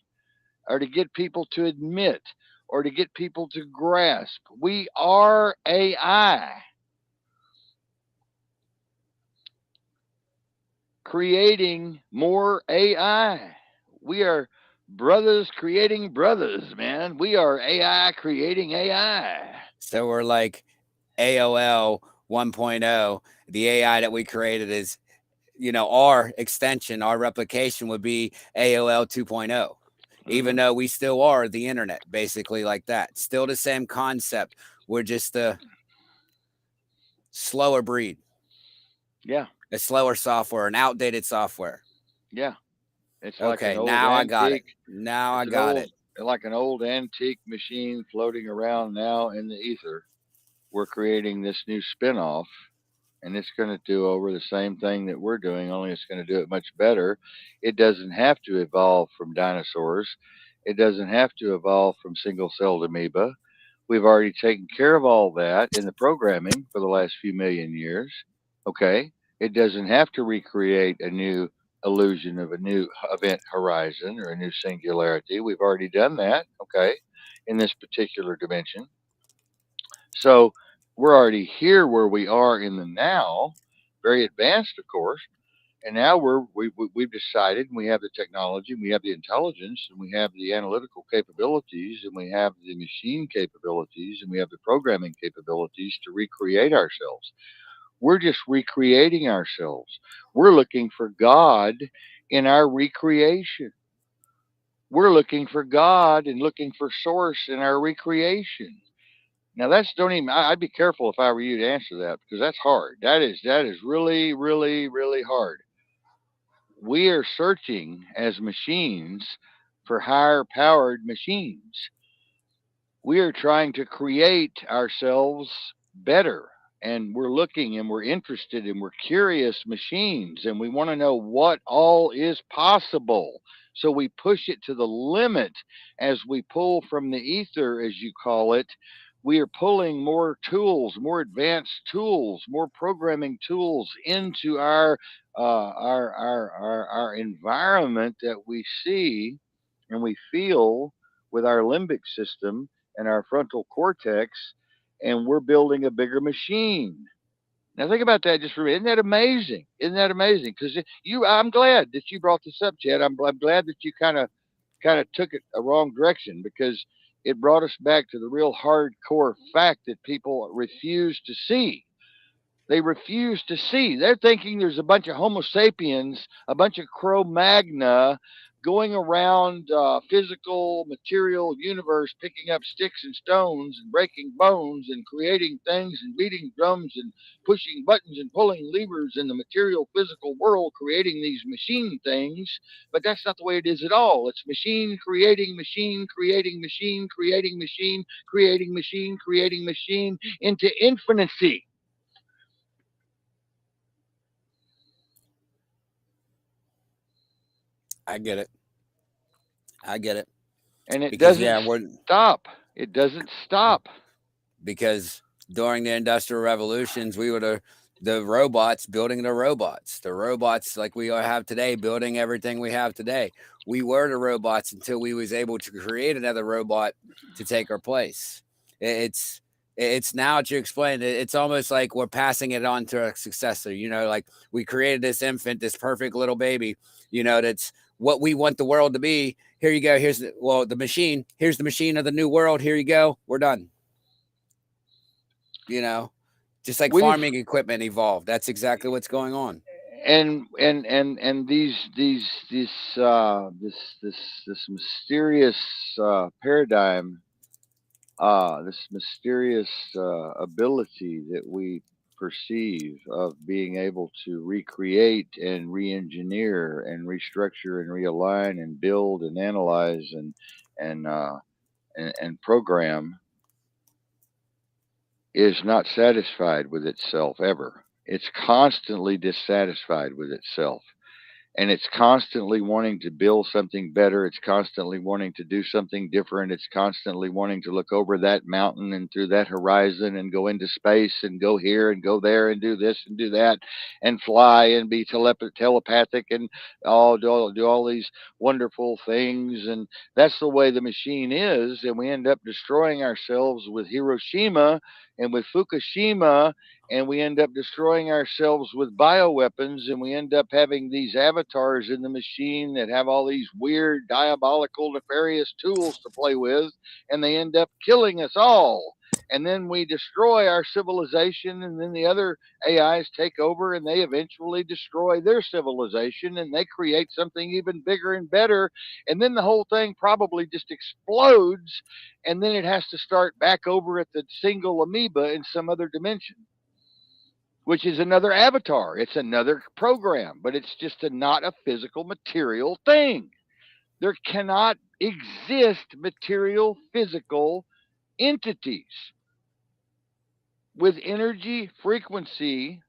or to get people to admit or to get people to grasp. We are AI creating more AI. We are brothers creating brothers, man. We are AI creating AI. So we're like AOL 1.0. The AI that we created is, our extension, our replication would be AOL 2.0, even Mm-hmm. though we still are the internet, basically like that. Still the same concept. We're just a slower breed, Yeah, a slower software, an outdated software. yeah. It's like an Okay, old now I got it. antique. Now I It's an got old, it. like an old antique machine floating around now in the ether. We're creating this new spin-off, and it's going to do over the same thing that we're doing, only it's going to do it much better. It doesn't have to evolve from dinosaurs. It doesn't have to evolve from single-celled amoeba. We've already taken care of all that in the programming for the last few million years. Okay? It doesn't have to recreate a new illusion of a new event horizon or a new singularity. We've already done that, okay, in this particular dimension. So we're already here where we are in the now, very advanced, of course. And now we've decided, and we have the technology, and we have the intelligence, and we have the analytical capabilities, and we have the machine capabilities, and we have the programming capabilities to recreate ourselves. We're just recreating ourselves. We're looking for God in our recreation. We're looking for God and looking for source in our recreation. Now that's don't even. I'd be careful if I were you to answer that because that's hard. That is really hard. We are searching as machines for higher powered machines. We are trying to create ourselves better, and we're looking and we're interested and we're curious machines, and we want to know what all is possible. So we push it to the limit as we pull from the ether, as you call it. We are pulling more tools, more advanced tools, more programming tools into our environment that we see and we feel with our limbic system and our frontal cortex, and we're building a bigger machine. Now think about that just for a minute. Isn't that amazing? Isn't that amazing? Because I'm glad that you brought this up, Chad. I'm glad that you kind of took it a wrong direction, because it brought us back to the real hardcore fact that people refuse to see. They refuse to see. They're thinking there's a bunch of Homo sapiens, a bunch of Cro Magna going around physical, material universe, picking up sticks and stones and breaking bones and creating things and beating drums and pushing buttons and pulling levers in the material, physical world, creating these machine things. But that's not the way it is at all. It's machine creating machine, creating machine, creating machine, creating machine, creating machine into infinity. I get it. I get it. And it Because doesn't yeah, we're stop. It doesn't stop. because during the industrial revolutions, we were the robots building the robots like we have today, building everything we have today. We were the robots until we was able to create another robot to take our place. It's it's now to explain it, it's almost like we're passing it on to a successor. Like we created this infant, this perfect little baby. That's what we want the world to be. Here you go. The machine. Here's the machine of the new world. Here you go. We're done. you know, just like We've farming equipment evolved. That's exactly what's going on. and this mysterious paradigm, this mysterious ability that we perceive of being able to recreate and re-engineer and restructure and realign and build and analyze and uh, and program is not satisfied with itself ever. It's constantly dissatisfied with itself, and it's constantly wanting to build something better. It's constantly wanting to do something different. It's constantly wanting to look over that mountain and through that horizon and go into space and go here and go there and do this and do that and fly and be telepathic and do all these wonderful things. And that's the way the machine is. And we end up destroying ourselves with Hiroshima and with Fukushima, and we end up destroying ourselves with bioweapons, and we end up having these avatars in the machine that have all these weird, diabolical, nefarious tools to play with, and they end up killing us all. And then we destroy our civilization, and then the other AIs take over, and they eventually destroy their civilization, and they create something even bigger and better. And then the whole thing probably just explodes, and then it has to start back over at the single amoeba in some other dimension, which is another avatar. It's another program, but it's just not a physical material thing. There cannot exist material physical entities with energy, frequency,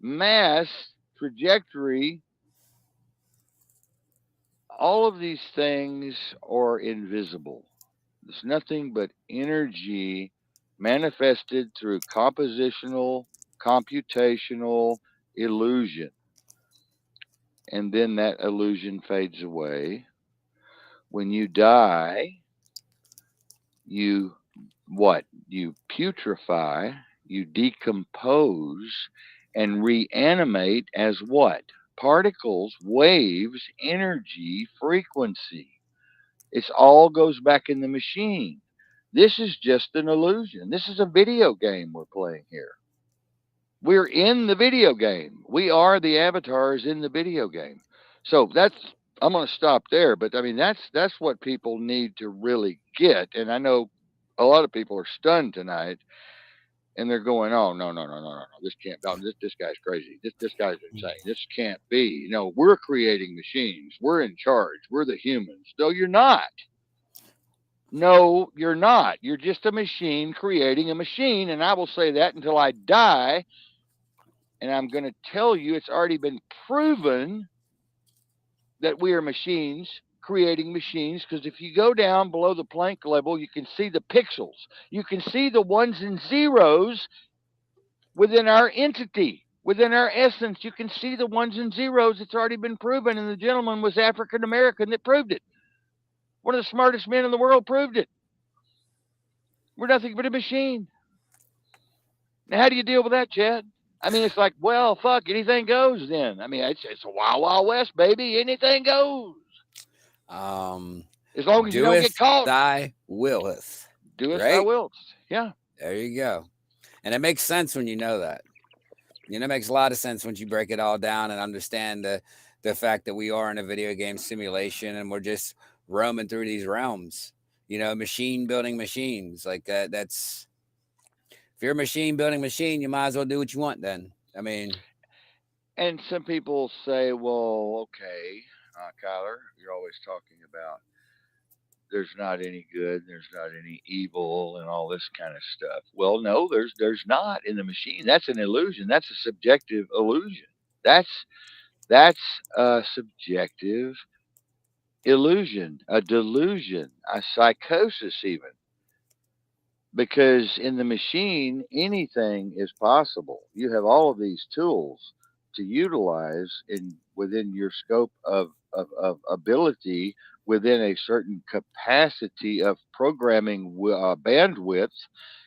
mass, trajectory. All of these things are invisible. It's nothing but energy manifested through compositional, computational illusion. And then that illusion fades away. When you die, you what? You putrefy, you decompose, and reanimate as what? Particles, waves, energy, frequency. It all goes back in the machine. This is just an illusion. This is a video game we're playing here. We're in the video game. We are the avatars in the video game. So that's I'm going to stop there, but I mean that's what people need to really get. And I know a lot of people are stunned tonight and they're going, "Oh, no, no, no, no, no, no! This can't. No, this guy's crazy. This guy's insane. This can't be. We're creating machines. We're in charge. We're the humans. No, you're not. No, you're not. You're just a machine creating a machine. And I will say that until I die. And I'm going to tell you, it's already been proven that we are machines creating machines, because if you go down below the Planck level, you can see the pixels. You can see the ones and zeros within our entity, within our essence. You can see the ones and zeros. It's already been proven, and the gentleman was African American that proved it. One of the smartest men in the world proved it. We're nothing but a machine. Now, how do you deal with that, Chad? I mean, it's like, well, fuck, anything goes then. I mean, it's a wild, wild west, baby. Anything goes. Um, As long as you don't get doeth caught, thy willeth, doest thy right? wilt. Yeah. There you go. And it makes sense when you know that. It makes a lot of sense once you break it all down and understand the fact that we are in a video game simulation and we're just roaming through these realms. Machine building machines like that. That's if you're a machine building machine, you might as well do what you want. Then And some people say, well, okay, Kyler, you're always talking about there's not any good, there's not any evil, and all this kind of stuff. Well, no, there's not in the machine. That's an illusion. That's a subjective illusion. That's a subjective illusion, a delusion, a psychosis, even. Because in the machine, anything is possible. You have all of these tools to utilize within your scope of ability, within a certain capacity of programming bandwidth.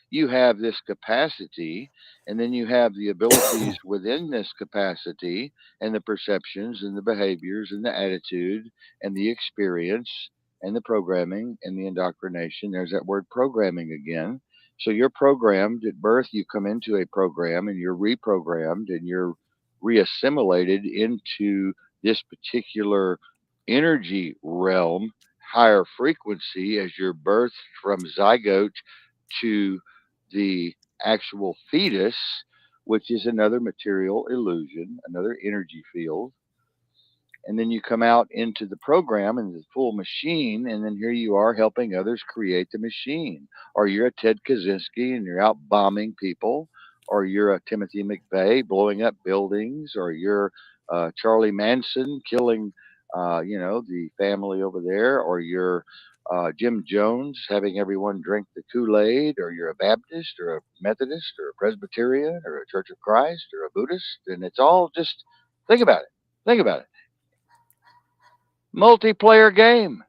You have this capacity, and then you have the abilities within this capacity, and the perceptions, and the behaviors, and the attitude, and the experience, and the programming, and the indoctrination. There's that word programming again. So you're programmed at birth. You come into a program, and you're reprogrammed, and you're reassimilated into this particular energy realm, higher frequency, as you're birthed from zygote to the actual fetus, which is another material illusion, another energy field. And then you come out into the program and the full machine, and then here you are helping others create the machine. Or you're a Ted Kaczynski and you're out bombing people, or you're a Timothy McVeigh blowing up buildings, or you're Charlie Manson killing, the family over there, or you're Jim Jones having everyone drink the Kool-Aid, or you're a Baptist or a Methodist or a Presbyterian or a Church of Christ or a Buddhist, and it's all just think about it. Think about it. Multiplayer game.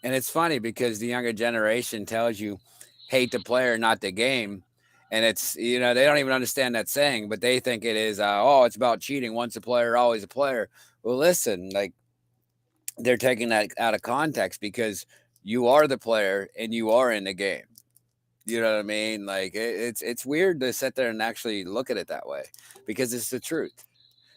and it's funny because the younger generation tells you hate the player, not the game. And it's they don't even understand that saying, but they think it is it's about cheating. Once a player, always a player. Well, listen, like they're taking that out of context because you are the player and you are in the game. You know what I mean? Like it's weird to sit there and actually look at it that way because it's the truth.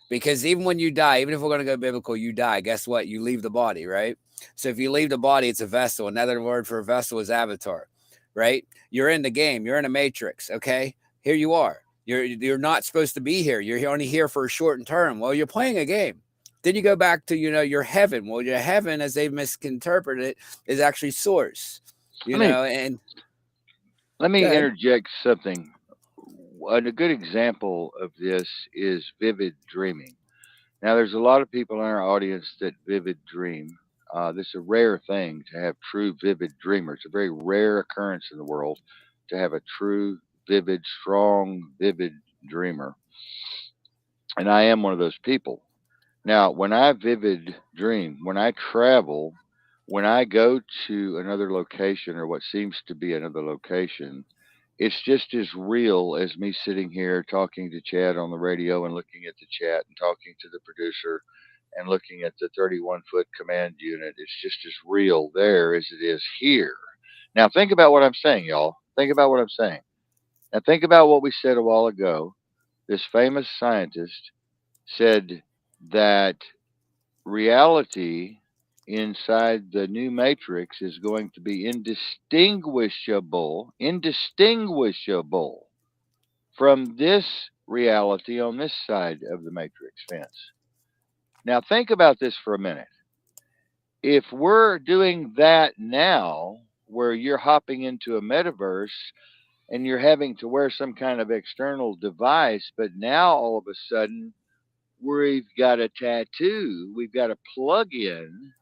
Because even when you die, even if we're going to go biblical, you die. Guess what? You leave the body, right? So if you leave the body, it's a vessel. Another word for a vessel is avatar, right? You're in the game. You're in a matrix. Okay, here you are. You're not supposed to be here. You're only here for a short term. Well, you're playing a game. Then you go back to your heaven. Well, your heaven, as they've misinterpreted it, is actually source. Let me And let go me ahead. interject something. A good example of this is vivid dreaming. Now, there's a lot of people in our audience that vivid dream. This is a rare thing to have true vivid dreamers. It's a very rare occurrence in the world to have a true, vivid, strong, vivid dreamer. And I am one of those people. Now, when I vivid dream, when I travel, when I go to another location or what seems to be another location, it's just as real as me sitting here talking to Chad on the radio and looking at the chat and talking to the producer and looking at the 31-foot command unit. It's just as real there as it is here. Now, think about what I'm saying, y'all. Think about what I'm saying. Now, think about what we said a while ago. This famous scientist said that reality inside the new matrix is going to be indistinguishable from this reality on this side of the matrix fence. Now, think about this for a minute. If we're doing that now, where you're hopping into a metaverse and you're having to wear some kind of external device, but now all of a sudden we've got a tattoo, we've got a plug in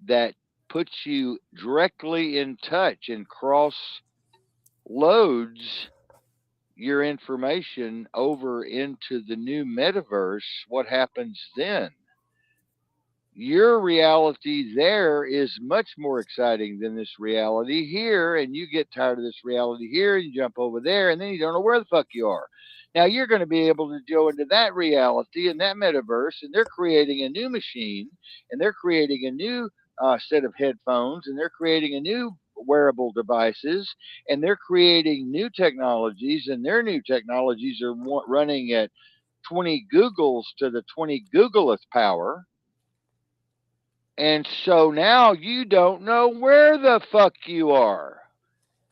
that puts you directly in touch and cross loads your information over into the new metaverse, what happens then? Your reality there is much more exciting than this reality here, and you get tired of this reality here, and you jump over there, and then you don't know where the fuck you are. Now you're going to be able to go into that reality and that metaverse, and they're creating a new machine, and they're creating a new set of headphones, and they're creating a new wearable devices, and they're creating new technologies, and their new technologies are running at 20 Googles to the 20 Googleth power, and so now you don't know where the fuck you are.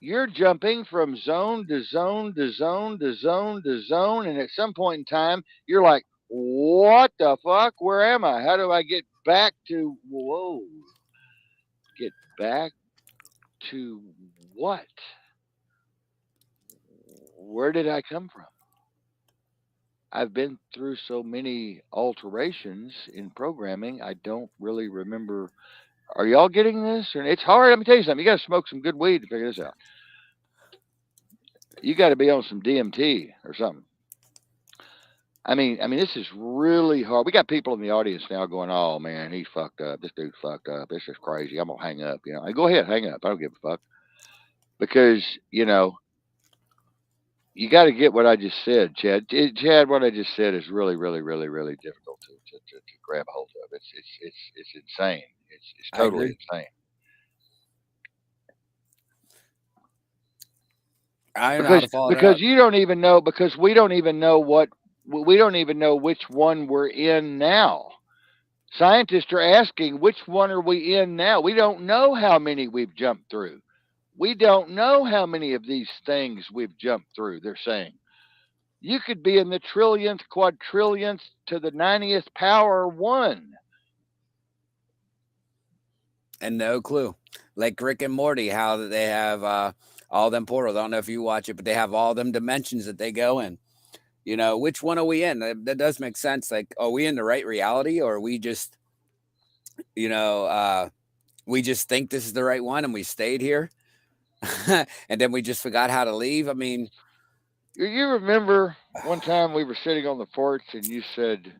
You're jumping from zone to zone to zone to zone to zone. And at some point in time, you're like, what the fuck? Where am I? How do I get back to, whoa, get back to what? Where did I come from? I've been through so many alterations in programming, I don't really remember. Are y'all getting this? Or it's hard. Let me tell you something. You got to smoke some good weed to figure this out. You got to be on some DMT or something. I mean, this is really hard. We got people in the audience now going, "Oh man, he's fucked up. This dude's fucked up. This is crazy. I'm gonna hang up." Go ahead, hang up. I don't give a fuck because you got to get what I just said, Chad. Chad, what I just said is really, really, really, really difficult to grab hold of. It's insane. It's I totally agree. insane. I don't know how because to follow it because up. you don't even know, because we don't even know what, we don't even know which one we're in now. Scientists are asking, which one are we in now? We don't know how many we've jumped through. We don't know how many of these things we've jumped through. They're saying you could be in the trillionth, quadrillionth to the 90th power one. And no clue. Like Rick and Morty, how they have all them portals. I don't know if you watch it, but they have all them dimensions that they go in. Which one are we in? That does make sense. Like, are we in the right reality, or are we just, you know, uh, we just think this is the right one and we stayed here, and then we just forgot how to leave? I mean, You remember one time we were sitting on the porch and you said,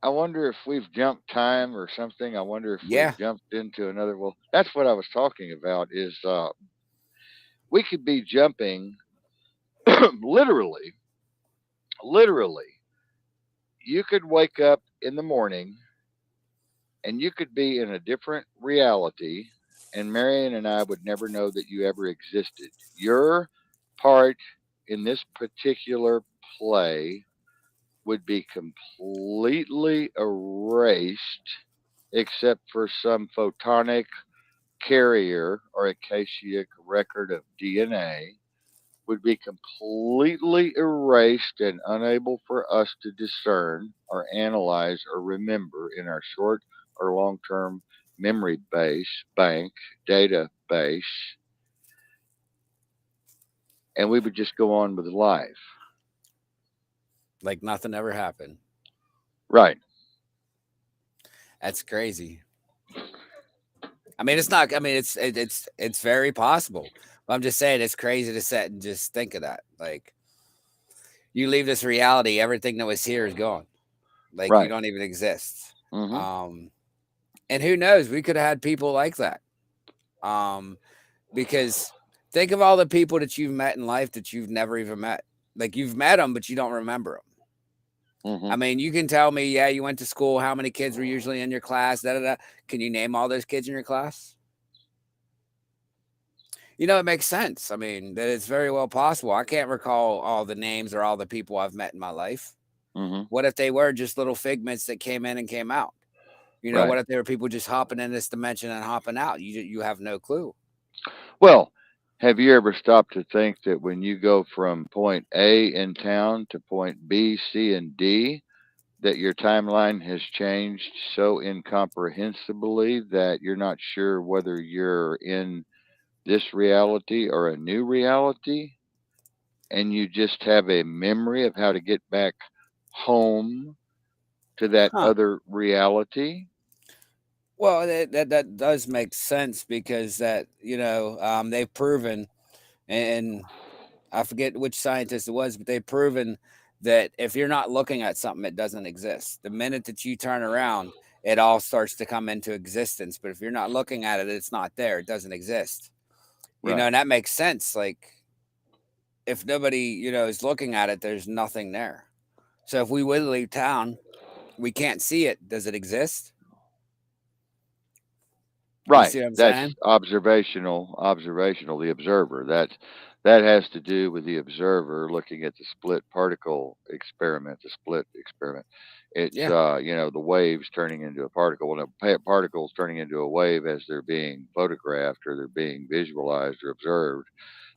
I wonder if we've jumped time or something. I wonder if we've yeah, jumped into another. Well, that's what I was talking about. Is we could be jumping literally, literally. You could wake up in the morning and you could be in a different reality, and Marion and I would never know that you ever existed. Your part in this particular play would be completely erased except for some photonic carrier or acacic record of DNA, would be completely erased and unable for us to discern or analyze or remember in our short or long term memory bank, database, and we would just go on with life. like nothing ever happened. Right. That's crazy. I mean, it's not. I mean, it's very possible. But I'm just saying, it's crazy to sit and just think of that. Like, you leave this reality, everything that was here is gone. Like, you Right. don't even exist. Hmm. Um, and who knows? We could have had people like that. Um, because think of all the people that you've met in life that you've never even met. Like, you've met them, but you don't remember them. Hmm. I mean, you can tell me, yeah, you went to school. How many kids were usually in your class? Da, da, da. Can you name all those kids in your class? It makes sense. I mean, that it's very well possible. I can't recall all the names or all the people I've met in my life. Hmm. What if they were just little figments that came in and came out? What Right. if there were people just hopping in this dimension and hopping out? You have no clue. Well, have you ever stopped to think that when you go from point A in town to point B, C, and D, that your timeline has changed so incomprehensibly that you're not sure whether you're in this reality or a new reality, and you just have a memory of how to get back home to that Huh. other reality? Well, that does make sense because they've proven, and I forget which scientist it was, but they've proven that if you're not looking at something, it doesn't exist. The minute that you turn around, it all starts to come into existence. But if you're not looking at it, it's not there. It doesn't exist. Right. And that makes sense. Like if nobody, is looking at it, there's nothing there. So if we would leave town, we can't see it. Does it exist? You Right. see what I'm That's saying? observational, the observer. That has to do with the observer looking at the split particle experiment, the split experiment. It's Yeah. the waves turning into a particle. When a particle's turning into a wave as they're being photographed or they're being visualized or observed,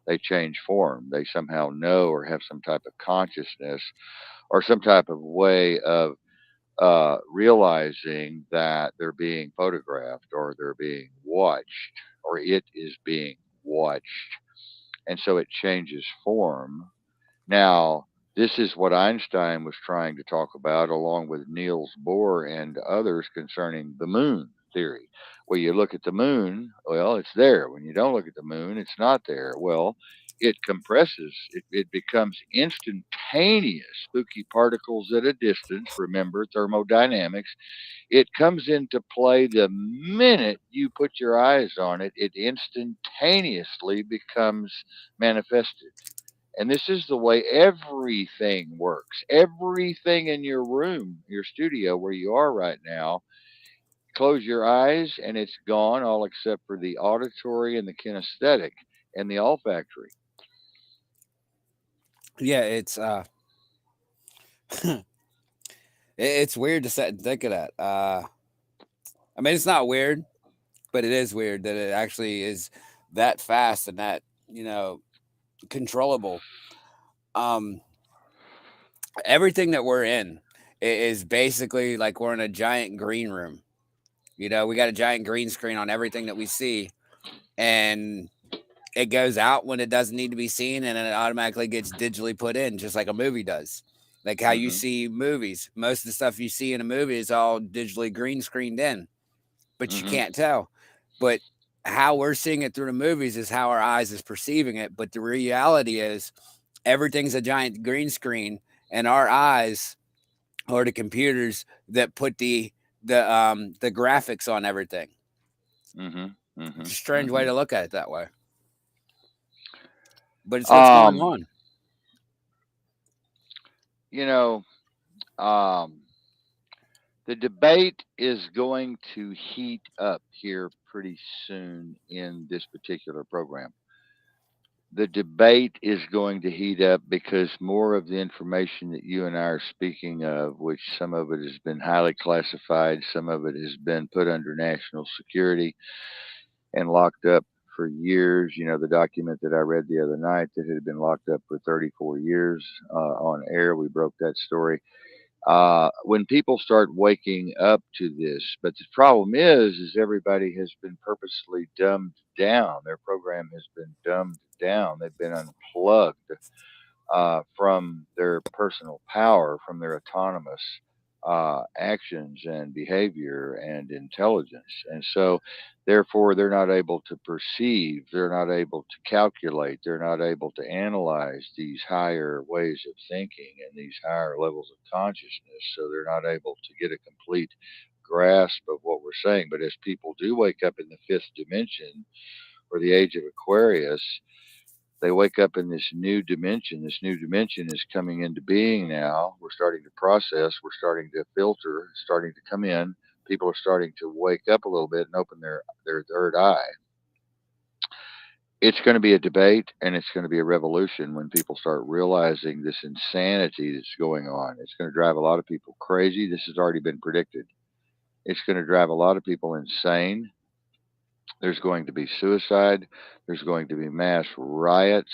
they change form. They somehow know or have some type of consciousness or some type of way of realizing that they're being photographed or they're being watched or it is being watched. And so it changes form. Now, this is what Einstein was trying to talk about, along with Niels Bohr and others, concerning the moon theory. Where you look at the moon, well, it's there. When you don't look at the moon, it's not there. Well, it compresses, it becomes instantaneous, spooky particles at a distance. Remember thermodynamics. It comes into play the minute you put your eyes on it, it instantaneously becomes manifested. And this is the way everything works. Everything in your room, your studio where you are right now, close your eyes and it's gone, all except for the auditory and the kinesthetic and the olfactory. Yeah, it's weird to sit and think of that. I mean, it's not weird, but it is weird that it actually is that fast and that controllable. Um, Everything that we're in is basically like we're in a giant green room. We got a giant green screen on everything that we see, and it goes out when it doesn't need to be seen, and then it automatically gets digitally put in, just like a movie does. Like how you Hmm. see movies. Most of the stuff you see in a movie is all digitally green screened in, but you Hmm. can't tell. But how we're seeing it through the movies is how our eyes is perceiving it. But the reality is everything's a giant green screen, and our eyes are the computers that put the graphics on everything. Hmm. It's Hmm. a strange way Hmm. to look at it that way, but it's what's going Um, on. you know, um, the debate is going to heat up here pretty soon in this particular program. The debate is going to heat up because more of the information that you and I are speaking of, which some of it has been highly classified, some of it has been put under national security and locked up for years. The document that I read the other night that had been locked up for 34 years on air, we broke that story. When people start waking up to this, but the problem is everybody has been purposely dumbed down. Their program has been dumbed down. They've been unplugged from their personal power, from their autonomous actions and behavior and intelligence. And so, therefore, they're not able to perceive, they're not able to calculate, they're not able to analyze these higher ways of thinking and these higher levels of consciousness. So, they're not able to get a complete grasp of what we're saying. But as people do wake up in the fifth dimension or the age of Aquarius, they wake up in this new dimension. This new dimension is coming into being now. We're starting to process, we're starting to filter, it's starting to come in. People are starting to wake up a little bit and open their third eye. It's going to be a debate and it's going to be a revolution when people start realizing this insanity that's going on. It's going to drive a lot of people crazy. This has already been predicted. It's going to drive a lot of people insane. There's going to be suicide. There's going to be mass riots.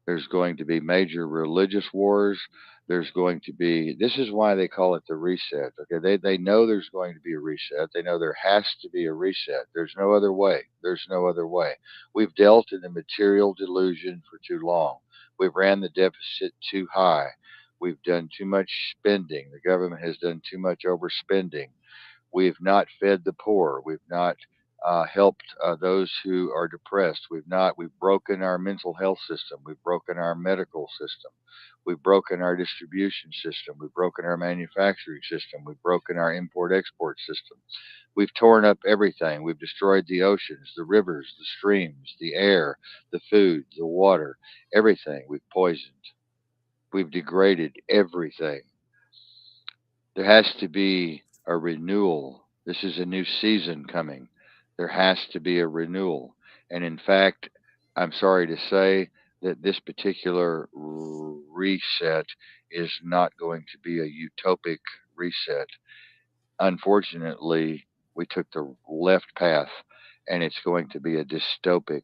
There's going to be major religious wars. There's going to be, this is why they call it the reset. Okay, they know there's going to be a reset. They know there has to be a reset. There's no other way. There's no other way. We've dealt in the material delusion for too long. We've ran the deficit too high. We've done too much spending. The government has done too much overspending. We've not fed the poor. We've not helped those who are depressed. We've broken our mental health system. We've broken our medical system. We've broken our distribution system. We've broken our manufacturing system. We've broken our import export system. We've torn up everything. We've destroyed the oceans, the rivers, the streams, the air, the food, the water, everything. We've poisoned. We've degraded everything. There has to be a renewal. This is a new season coming. There has to be a renewal. And in fact, I'm sorry to say that this particular reset is not going to be a utopic reset. Unfortunately, we took the left path, and it's going to be a dystopic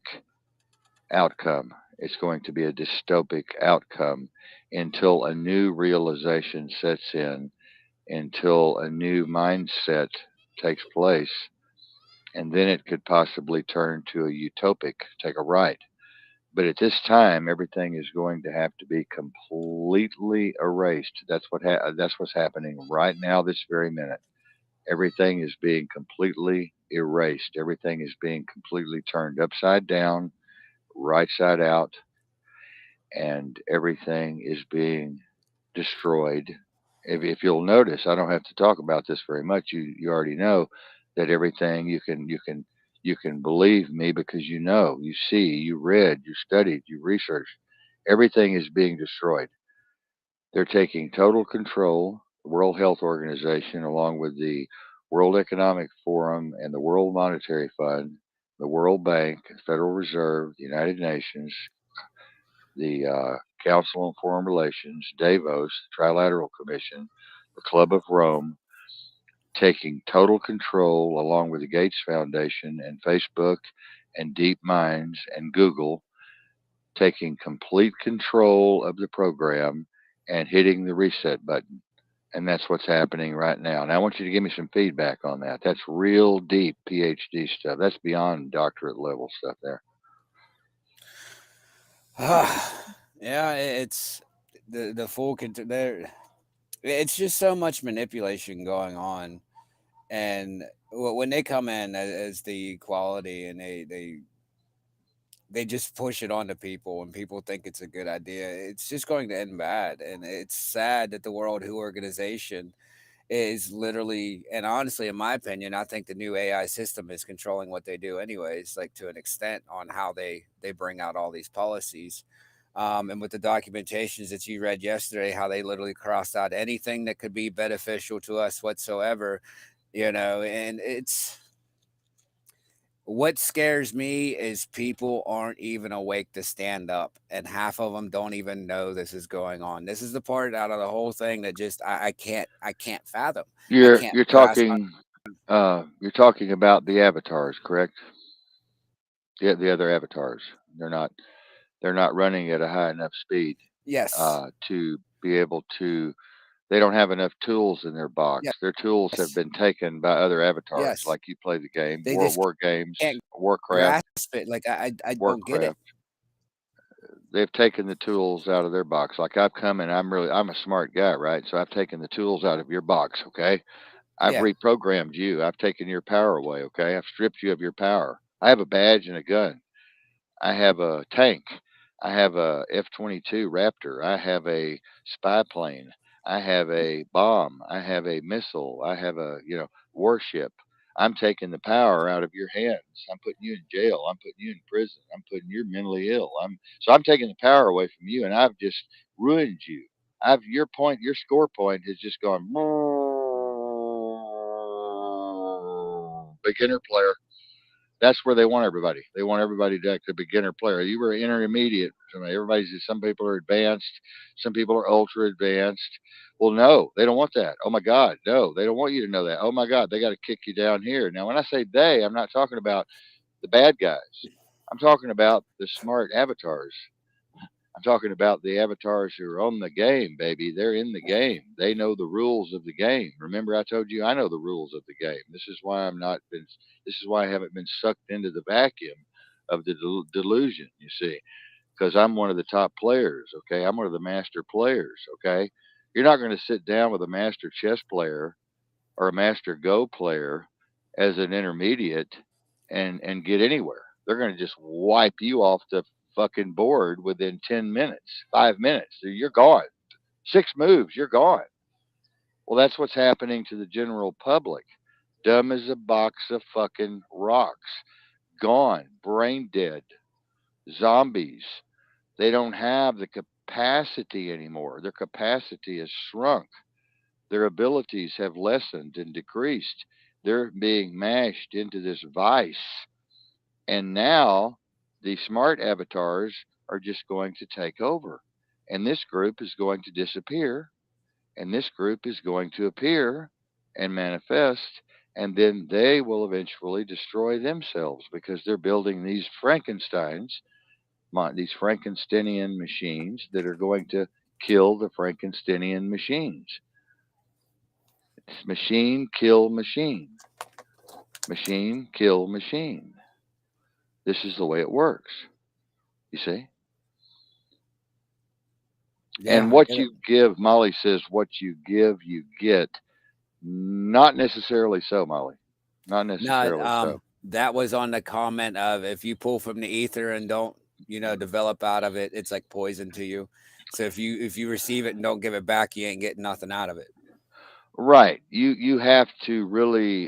outcome. It's going to be a dystopic outcome until a new realization sets in, until a new mindset takes place, and then it could possibly turn to a utopic, take a right. But at this time, everything is going to have to be completely erased. That's what's happening right now, this very minute. Everything is being completely erased. Everything is being completely turned upside down, right side out, and everything is being destroyed. If you'll notice, I don't have to talk about this very much. You already know that everything you can believe me because you know, you see, you read, you studied, you researched. Everything is being destroyed. They're taking total control. The World Health Organization, along with the World Economic Forum and the World Monetary Fund, the World Bank, the Federal Reserve, the United Nations, the Council on Foreign Relations, Davos, the Trilateral Commission, the Club of Rome, taking total control along with the Gates Foundation and Facebook and Deep Minds and Google, taking complete control of the program and hitting the reset button. And that's what's happening right now. And I want you to give me some feedback on that. That's real deep PhD stuff. That's beyond doctorate level stuff there. Yeah, it's the full there. It's just so much manipulation going on, and when they come in as the equality, and they just push it onto people, and people think it's a good idea, it's just going to end bad. And it's sad that the World Who Organization is literally, and honestly, in my opinion, I think the new AI system is controlling what they do anyways, like to an extent on how they bring out all these policies. And with the documentations that you read yesterday, how they literally crossed out anything that could be beneficial to us whatsoever, and it's what scares me is people aren't even awake to stand up, and half of them don't even know this is going on. This is the part out of the whole thing that just I can't fathom. I You're can't you're grasp. talking you're talking about the avatars, correct? The other avatars. They're not they're not running at a high enough speed Yes, to be able to. They don't have enough tools in their box. yes, Their tools have been taken by other avatars, yes. like you play the game, They just War Games, can't Warcraft, grasp it. Like I don't get it. Warcraft. They've taken the tools out of their box. Like I've come and I'm a smart guy, right? So I've taken the tools out of your box, okay? I've Yeah, reprogrammed you. I've taken your power away, okay? I've stripped you of your power. I have a badge and a gun. I have a tank. I have a F-22 Raptor. I have a spy plane. I have a bomb. I have a missile. I have a, warship. I'm taking the power out of your hands. I'm putting you in jail. I'm putting you in prison. I'm putting you mentally ill. I'm taking the power away from you, and I've just ruined you. Your score point has just gone beginner player. That's where they want everybody. They want everybody to act a beginner player. You were intermediate. Some people are advanced, some people are ultra advanced. Well, no, they don't want that. Oh my God, no, they don't want you to know that. Oh my God, they got to kick you down here. Now, when I say they, I'm not talking about the bad guys. I'm talking about the smart avatars. I'm talking about the avatars who are on the game, baby. They're in the game. They know the rules of the game. Remember, I told you I know the rules of the game. This is why I'm not been. This is why I haven't been sucked into the vacuum of the delusion. You see, because I'm one of the top players. Okay, I'm one of the master players. Okay, you're not going to sit down with a master chess player or a master Go player as an intermediate and get anywhere. They're going to just wipe you off the fucking board within 10 minutes, 5 minutes. You're gone. Six moves, you're gone. Well, that's what's happening to the general public. Dumb as a box of fucking rocks. Gone. Brain dead. Zombies. They don't have the capacity anymore. Their capacity has shrunk. Their abilities have lessened and decreased. They're being mashed into this vice. And now the smart avatars are just going to take over. And this group is going to disappear. And this group is going to appear and manifest. And then they will eventually destroy themselves because they're building these Frankensteins, these Frankensteinian machines that are going to kill the Frankensteinian machines. Machine kill machine. Machine kill machine. This is the way it works. You see? Yeah, And I what get it. you give, Molly says, what you give, you get. Not necessarily so, Molly. Not No, necessarily so. that was on the comment of if you pull from the ether and don't, develop out of it, it's like poison to you. So if you receive it and don't give it back, you ain't getting nothing out of it. Right. You have to really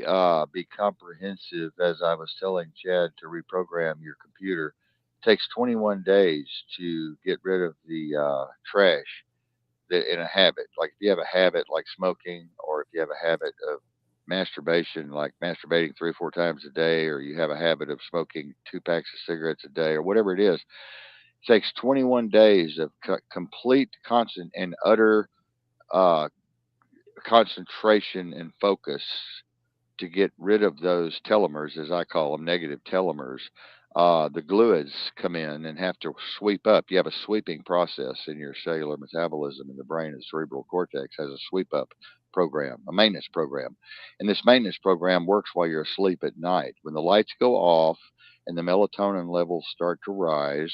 be comprehensive, as I was telling Chad, to reprogram your computer. It takes 21 days to get rid of the trash that in a habit. Like if you have a habit like smoking, or if you have a habit of masturbation, like masturbating 3 or 4 times a day, or you have a habit of smoking 2 packs of cigarettes a day, or whatever it is, it takes 21 days of complete, constant, and utter uh, concentration and focus to get rid of those telomeres, as I call them, negative telomeres. The gluids come in and have to sweep up. You have a sweeping process in your cellular metabolism in the brain, and the cerebral cortex has a sweep up program, a maintenance program. And this maintenance program works while you're asleep at night. When the lights go off and the melatonin levels start to rise,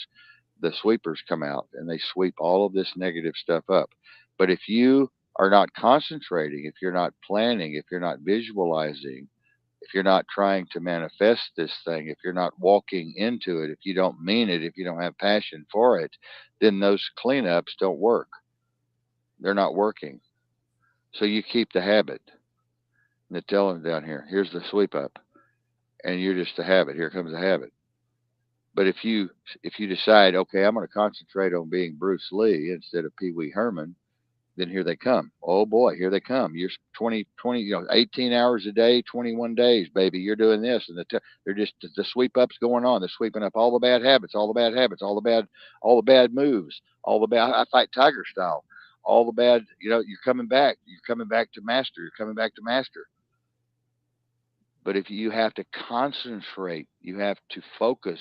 the sweepers come out and they sweep all of this negative stuff up. But if you are not concentrating, if you're not planning, if you're not visualizing, if you're not trying to manifest this thing, if you're not walking into it, if you don't mean it, if you don't have passion for it, then those cleanups don't work. They're not working. So you keep the habit. And they tell them down here, here's the sweep up. And you're just a habit. Here comes a habit. But if you decide, okay, I'm going to concentrate on being Bruce Lee instead of Pee Wee Herman, then here they come. Oh boy, here they come. You're 20, 18 hours a day, 21 days, baby. You're doing this, and they're just the sweep ups going on. They're sweeping up all the bad habits, all the bad habits, all the bad moves, all the bad. I fight tiger style. All the bad. You're coming back. You're coming back to master. You're coming back to master. But if you have to concentrate, you have to focus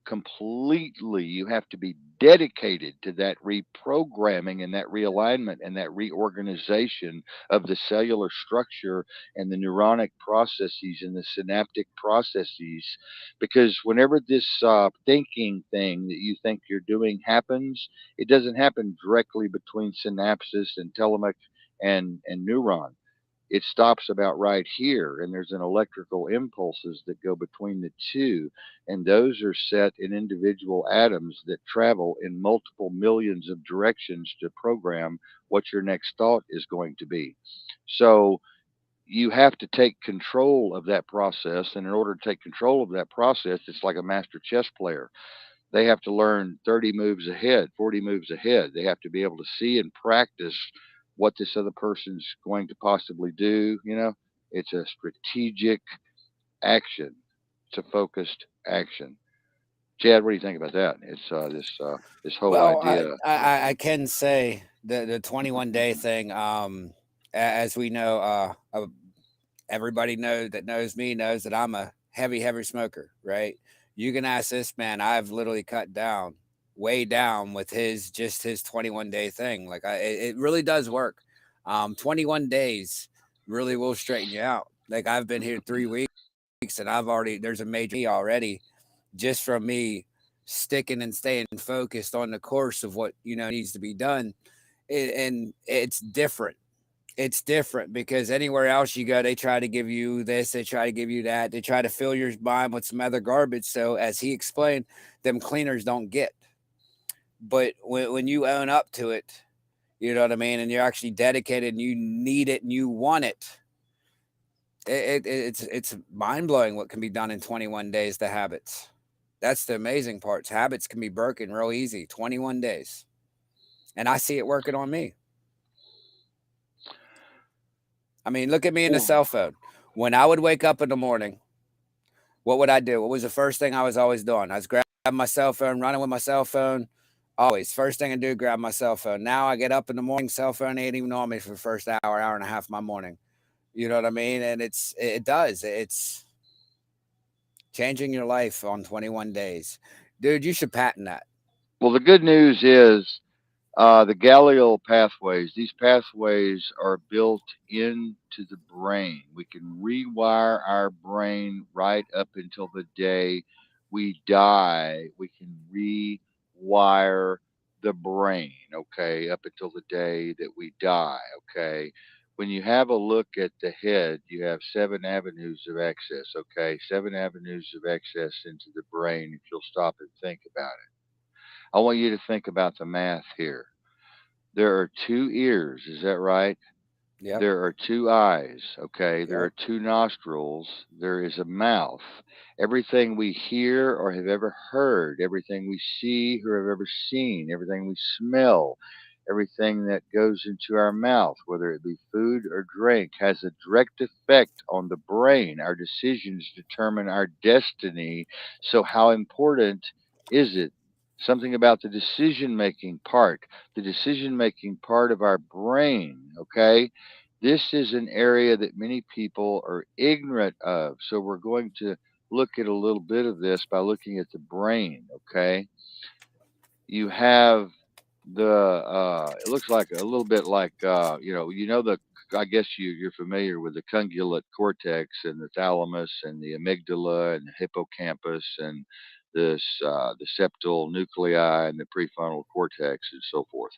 completely. You have to be dedicated to that reprogramming and that realignment and that reorganization of the cellular structure and the neuronic processes and the synaptic processes. Because whenever this thinking thing that you think you're doing happens, it doesn't happen directly between synapses and telemic and neuron. It stops about right here, and there's an electrical impulses that go between the two, and those are set in individual atoms that travel in multiple millions of directions to program what your next thought is going to be. So you have to take control of that process, and in order to take control of that process, it's like a master chess player. They have to learn 30 moves ahead, 40 moves ahead. They have to be able to see and practice what this other person's going to possibly do. It's a strategic action. to focused action. Chad, what do you think about that? It's this whole Well, idea. I can say the 21-day thing. As we know, everybody that knows me knows that I'm a heavy smoker, right? You can ask this man. I've literally cut down, way down with his 21-day thing. Like it really does work. 21 days really will straighten you out. Like I've been here 3 weeks and I've already there's a major already just from me sticking and staying focused on the course of what needs to be done. And it's different because anywhere else you go, they try to give you this, they try to give you that, they try to fill your mind with some other garbage. So, as he explained, them cleaners don't get. But when you own up to it, you know what I mean, and you're actually dedicated and you need it and you want it, it's mind blowing what can be done in 21 days. The habits. That's the amazing parts. Habits can be broken real easy. 21 days, and I see it working on me. I mean, look at me in the Well, cell phone. When I would wake up in the morning, what would I do? What was the first thing I was always doing? I was grabbing my cell phone, running with my cell phone. Always. First thing I do, grab my cell phone. Now I get up in the morning, cell phone ain't even on me for the first hour and a half of my morning. You know what I mean? And it does. It's changing your life on 21 days. Dude, you should patent that. well, the good news is the Galileo pathways. These pathways are built into the brain. We can rewire our brain right up until the day we die. We can rewire the brain, okay, up until the day that we die, okay. When you have a look at the head, you have seven avenues of access, okay, seven avenues of access into the brain if you'll stop and think about it. I want you to think about the math here. There are two ears, is that right? Yep. There are two eyes, okay? There Yep. are two nostrils. There is a mouth. Everything we hear or have ever heard, everything we see or have ever seen, everything we smell, everything that goes into our mouth, whether it be food or drink, has a direct effect on the brain. Our decisions determine our destiny. So, how important is it? Something about the decision making part of our brain, okay? This is an area that many people are ignorant of. So we're going to look at a little bit of this by looking at the brain, okay? You have it looks like a little bit like the I guess you're familiar with the cingulate cortex and the thalamus and the amygdala and the hippocampus and the septal nuclei and the prefrontal cortex and so forth.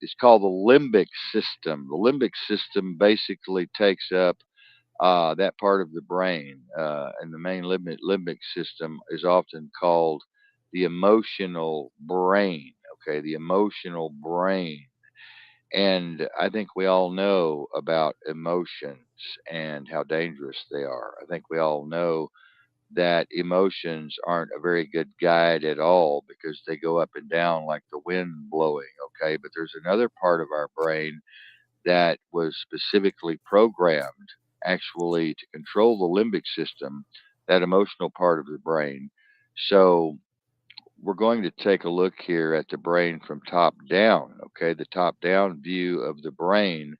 It's called the limbic system. The limbic system basically takes up that part of the brain, and the main limbic system is often called the emotional brain. Okay, the emotional brain. And I think we all know about emotions and how dangerous they are. I think we all know that emotions aren't a very good guide at all because they go up and down like the wind blowing, okay? But there's another part of our brain that was specifically programmed actually to control the limbic system, that emotional part of the brain. So we're going to take a look here at the brain from top down, okay? The top down view of the brain,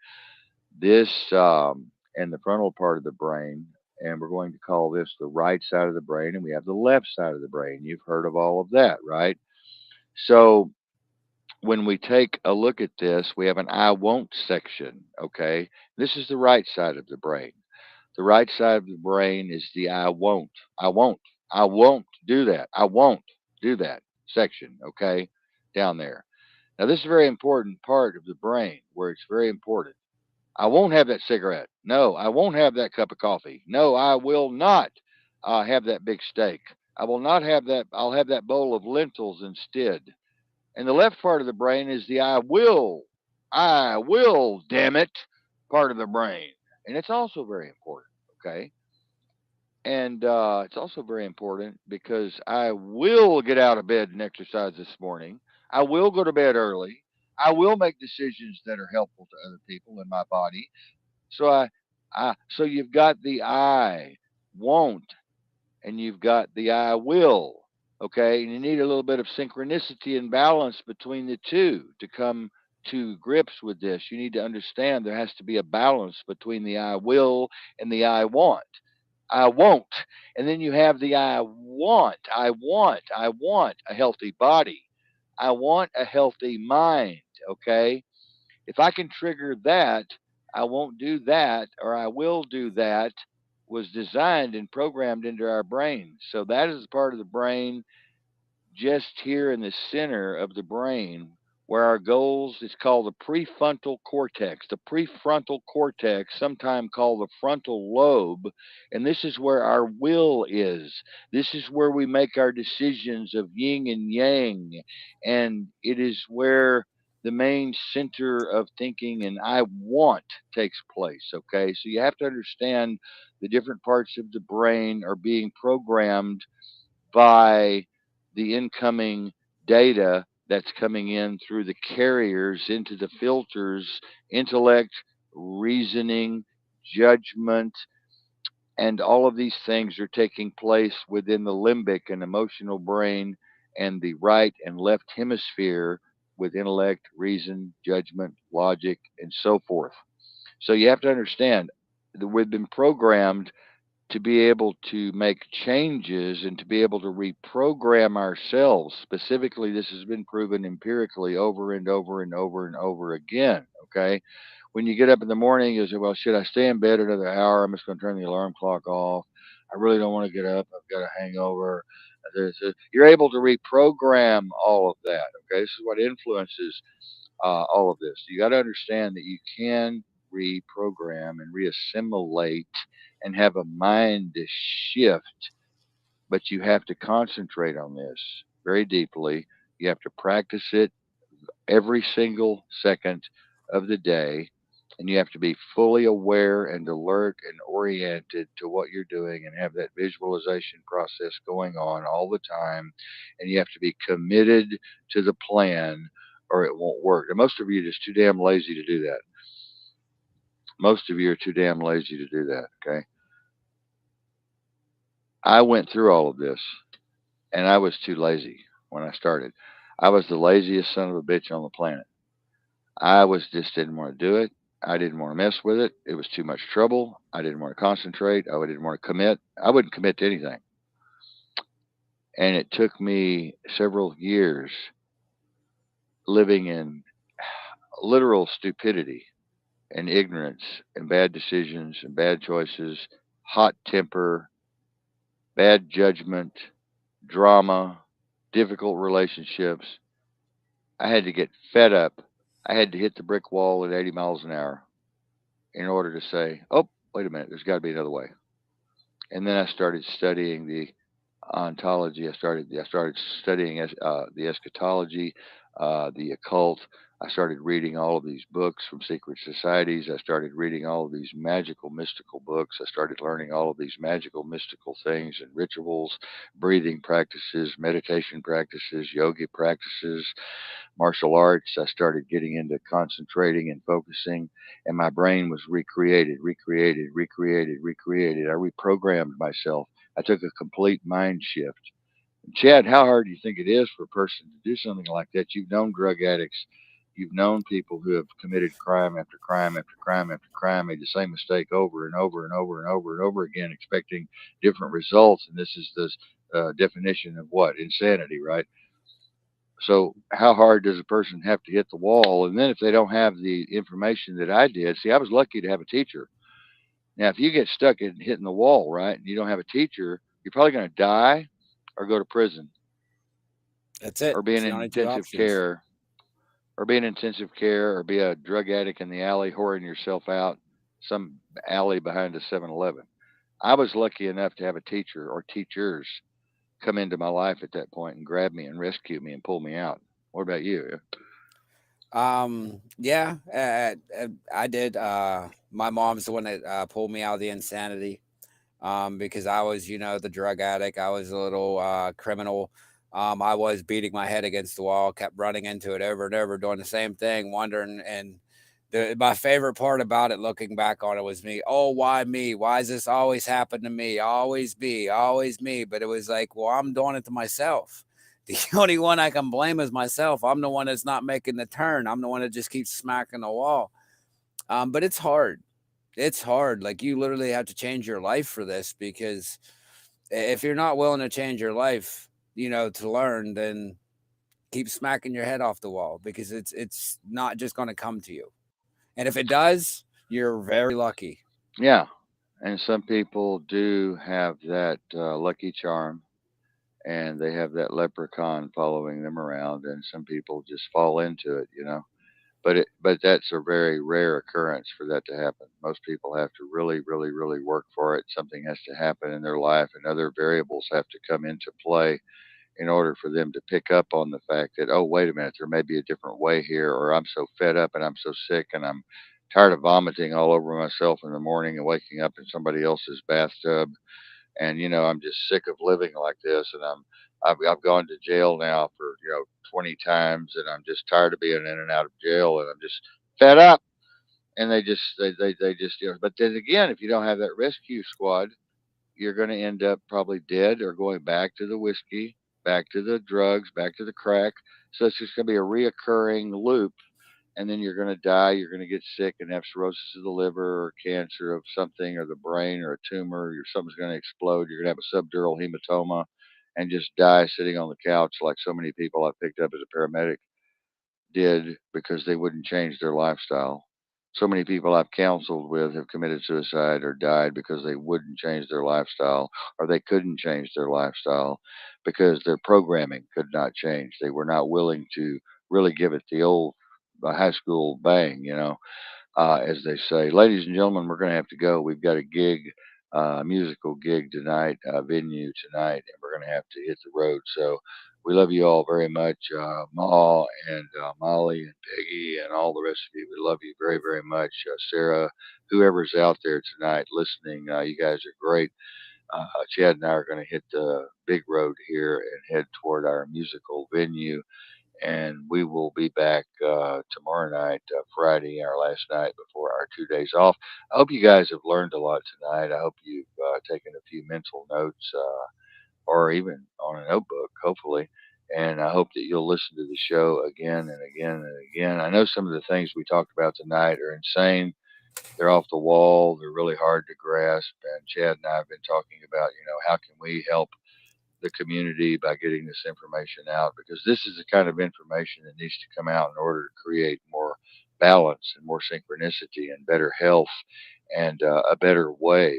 this and the frontal part of the brain, and we're going to call this the right side of the brain, and we have the left side of the brain. You've heard of all of that, right? So when we take a look at this, we have an I won't section, okay? This is the right side of the brain. The right side of the brain is the I won't, I won't do that, I won't do that section, okay? Down there. Now, this is a very important part of the brain where it's very important. I won't have that cigarette. No, I won't have that cup of coffee. No, I will not have that big steak. I will not have that. I'll have that bowl of lentils instead. And the left part of the brain is the I will, damn it, part of the brain. And it's also very important, okay? And it's also very important because I will get out of bed and exercise this morning. I will go to bed early. I will make decisions that are helpful to other people in my body. So so you've got the I won't. and you've got the I will. Okay, and you need a little bit of synchronicity and balance between the two to come to grips with this. You need to understand there has to be a balance between the I will and the I want. I won't. And then you have the I want a healthy body. I want a healthy mind. Okay. If I can trigger that, I won't do that or I will do that was designed and programmed into our brain. So that is part of the brain just here in the center of the brain where our goals is called the prefrontal cortex. The prefrontal cortex, sometimes called the frontal lobe, and this is where our will is. This is where we make our decisions of yin and yang, and it is where the main center of thinking and I want takes place. Okay, so you have to understand the different parts of the brain are being programmed by the incoming data that's coming in through the carriers into the filters, intellect, reasoning, judgment, and all of these things are taking place within the limbic and emotional brain and the right and left hemisphere with intellect, reason, judgment, logic, and so forth. So you have to understand that we've been programmed to be able to make changes and to be able to reprogram ourselves. Specifically, this has been proven empirically over and over and over and over again. Okay. When you get up in the morning, you say, well, should I stay in bed another hour? I'm just going to turn the alarm clock off. I really don't want to get up. I've got a hangover. You're able to reprogram all of that. Okay. This is what influences all of this. You got to understand that you can reprogram and reassimilate and have a mind shift, but you have to concentrate on this very deeply. You have to practice it every single second of the day. And you have to be fully aware and alert and oriented to what you're doing and have that visualization process going on all the time. And you have to be committed to the plan or it won't work. And most of you are just too damn lazy to do that. Most of you are too damn lazy to do that. Okay. I went through all of this and I was too lazy when I started. I was the laziest son of a bitch on the planet. I was just didn't want to do it. I didn't want to mess with it. It was too much trouble. I didn't want to concentrate. I didn't want to commit. I wouldn't commit to anything. And it took me several years living in literal stupidity and ignorance and bad decisions and bad choices, hot temper, bad judgment, drama, difficult relationships. I had to get fed up. I had to hit the brick wall at 80 miles an hour in order to say, oh, wait a minute, there's got to be another way. And then I started studying the ontology. I started studying the eschatology, the occult. I started reading all of these books from secret societies. I started reading all of these magical, mystical books. I started learning all of these magical, mystical things and rituals, breathing practices, meditation practices, yoga practices, martial arts. I started getting into concentrating and focusing, and my brain was recreated. I reprogrammed myself. I took a complete mind shift. Chad, how hard do you think it is for a person to do something like that? You've known drug addicts. You've known people who have committed crime after crime after crime after crime, made the same mistake over and over and over and over and over again, expecting different results. And this is the definition of what? Insanity, right? So how hard does a person have to hit the wall? And then if they don't have the information that I did, see, I was lucky to have a teacher. Now, if you get stuck in hitting the wall, right, and you don't have a teacher, you're probably going to die or go to prison That's it. or be It's in the only two intensive options. care or be in intensive care or be a drug addict in the alley whoring yourself out, some alley behind a 7-Eleven. I was lucky enough to have a teacher or teachers come into my life at that point and grab me and rescue me and pull me out. What about you? Yeah, I did. My mom's the one that pulled me out of the insanity. Because I was, the drug addict. I was a little criminal. I was beating my head against the wall, kept running into it over and over, doing the same thing, wondering and My favorite part about it, looking back on it, was me. Oh, why me? Why does this always happen to me? Always me. But it was like, well, I'm doing it to myself. The only one I can blame is myself. I'm the one that's not making the turn. I'm the one that just keeps smacking the wall. But it's hard. It's hard. Like, you literally have to change your life for this, because if you're not willing to change your life, to learn, then keep smacking your head off the wall, because it's not just going to come to you. And if it does, you're very lucky. Yeah. And some people do have that lucky charm, and they have that leprechaun following them around, and some people just fall into it. But that's a very rare occurrence for that to happen. Most people have to really, really, really work for it. Something has to happen in their life, and other variables have to come into play in order for them to pick up on the fact that, oh, wait a minute, there may be a different way here, or I'm so fed up and I'm so sick and I'm tired of vomiting all over myself in the morning and waking up in somebody else's bathtub, and I'm just sick of living like this, and I've gone to jail now for 20 times, and I'm just tired of being in and out of jail, and I'm just fed up. And they just but then again, if you don't have that rescue squad, you're going to end up probably dead or going back to the whiskey, back to the drugs, back to the crack. So it's just going to be a reoccurring loop, and then you're going to die. You're going to get sick and have cirrhosis of the liver or cancer of something, or the brain, or a tumor. Or something's going to explode. You're going to have a subdural hematoma and just die sitting on the couch, like so many people I picked up as a paramedic did, because they wouldn't change their lifestyle. So many people I've counseled with have committed suicide or died because they wouldn't change their lifestyle, or they couldn't change their lifestyle because their programming could not change. They were not willing to really give it the old high school bang, as they say. Ladies and gentlemen, we're going to have to go. We've got a gig, musical gig tonight, venue tonight, and we're going to have to hit the road. So we love you all very much, Ma and Molly and Peggy and all the rest of you. We love you very, very much. Sarah, whoever's out there tonight listening, you guys are great. Chad and I are going to hit the big road here and head toward our musical venue, and we will be back tomorrow night, Friday, our last night before our 2 days off. I hope you guys have learned a lot tonight. I hope you've taken a few mental notes, or even on a notebook, hopefully. And I hope that you'll listen to the show again and again and again. I know some of the things we talked about tonight are insane. They're off the wall. They're really hard to grasp. And Chad and I have been talking about, how can we help the community by getting this information out, because this is the kind of information that needs to come out in order to create more balance and more synchronicity and better health, and a better way,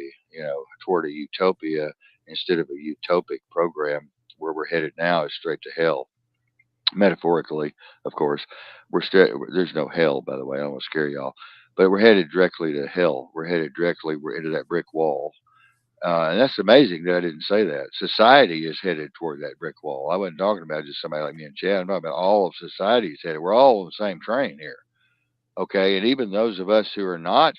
toward a utopia instead of a utopic program. Where we're headed now is straight to hell, metaphorically, of course. There's no hell, by the way. I don't want to scare y'all, but we're headed directly to hell. We're into that brick wall, and that's amazing that I didn't say that. Society is headed toward that brick wall. I wasn't talking about just somebody like me and Chad. I'm talking about all of society is headed. We're all on the same train here. Okay. And even those of us who are not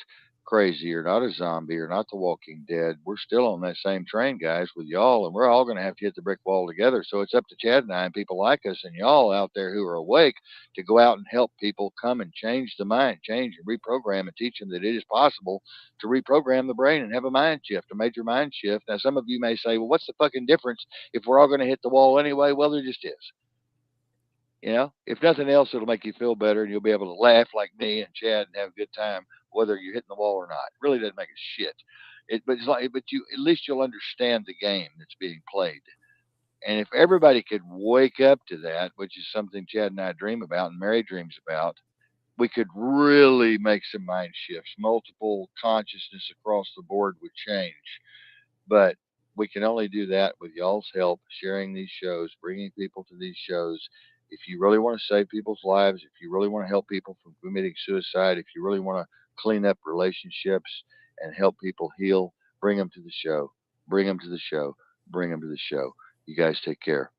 crazy, or not a zombie, or not the walking dead, we're still on that same train, guys, with y'all. And we're all going to have to hit the brick wall together. So it's up to Chad and I and people like us and y'all out there who are awake to go out and help people come and change the mind, change and reprogram, and teach them that it is possible to reprogram the brain and have a mind shift, a major mind shift. Now, some of you may say, well, what's the fucking difference if we're all going to hit the wall anyway? Well, there just is. If nothing else, it'll make you feel better, and you'll be able to laugh like me and Chad and have a good time, whether you're hitting the wall or not. It really doesn't make a shit. But you, at least you'll understand the game that's being played. And if everybody could wake up to that, which is something Chad and I dream about and Mary dreams about, we could really make some mind shifts. Multiple consciousness across the board would change. But we can only do that with y'all's help, sharing these shows, bringing people to these shows. If you really want to save people's lives, if you really want to help people from committing suicide, if you really want to clean up relationships and help people heal, bring them to the show. Bring them to the show. Bring them to the show. You guys take care.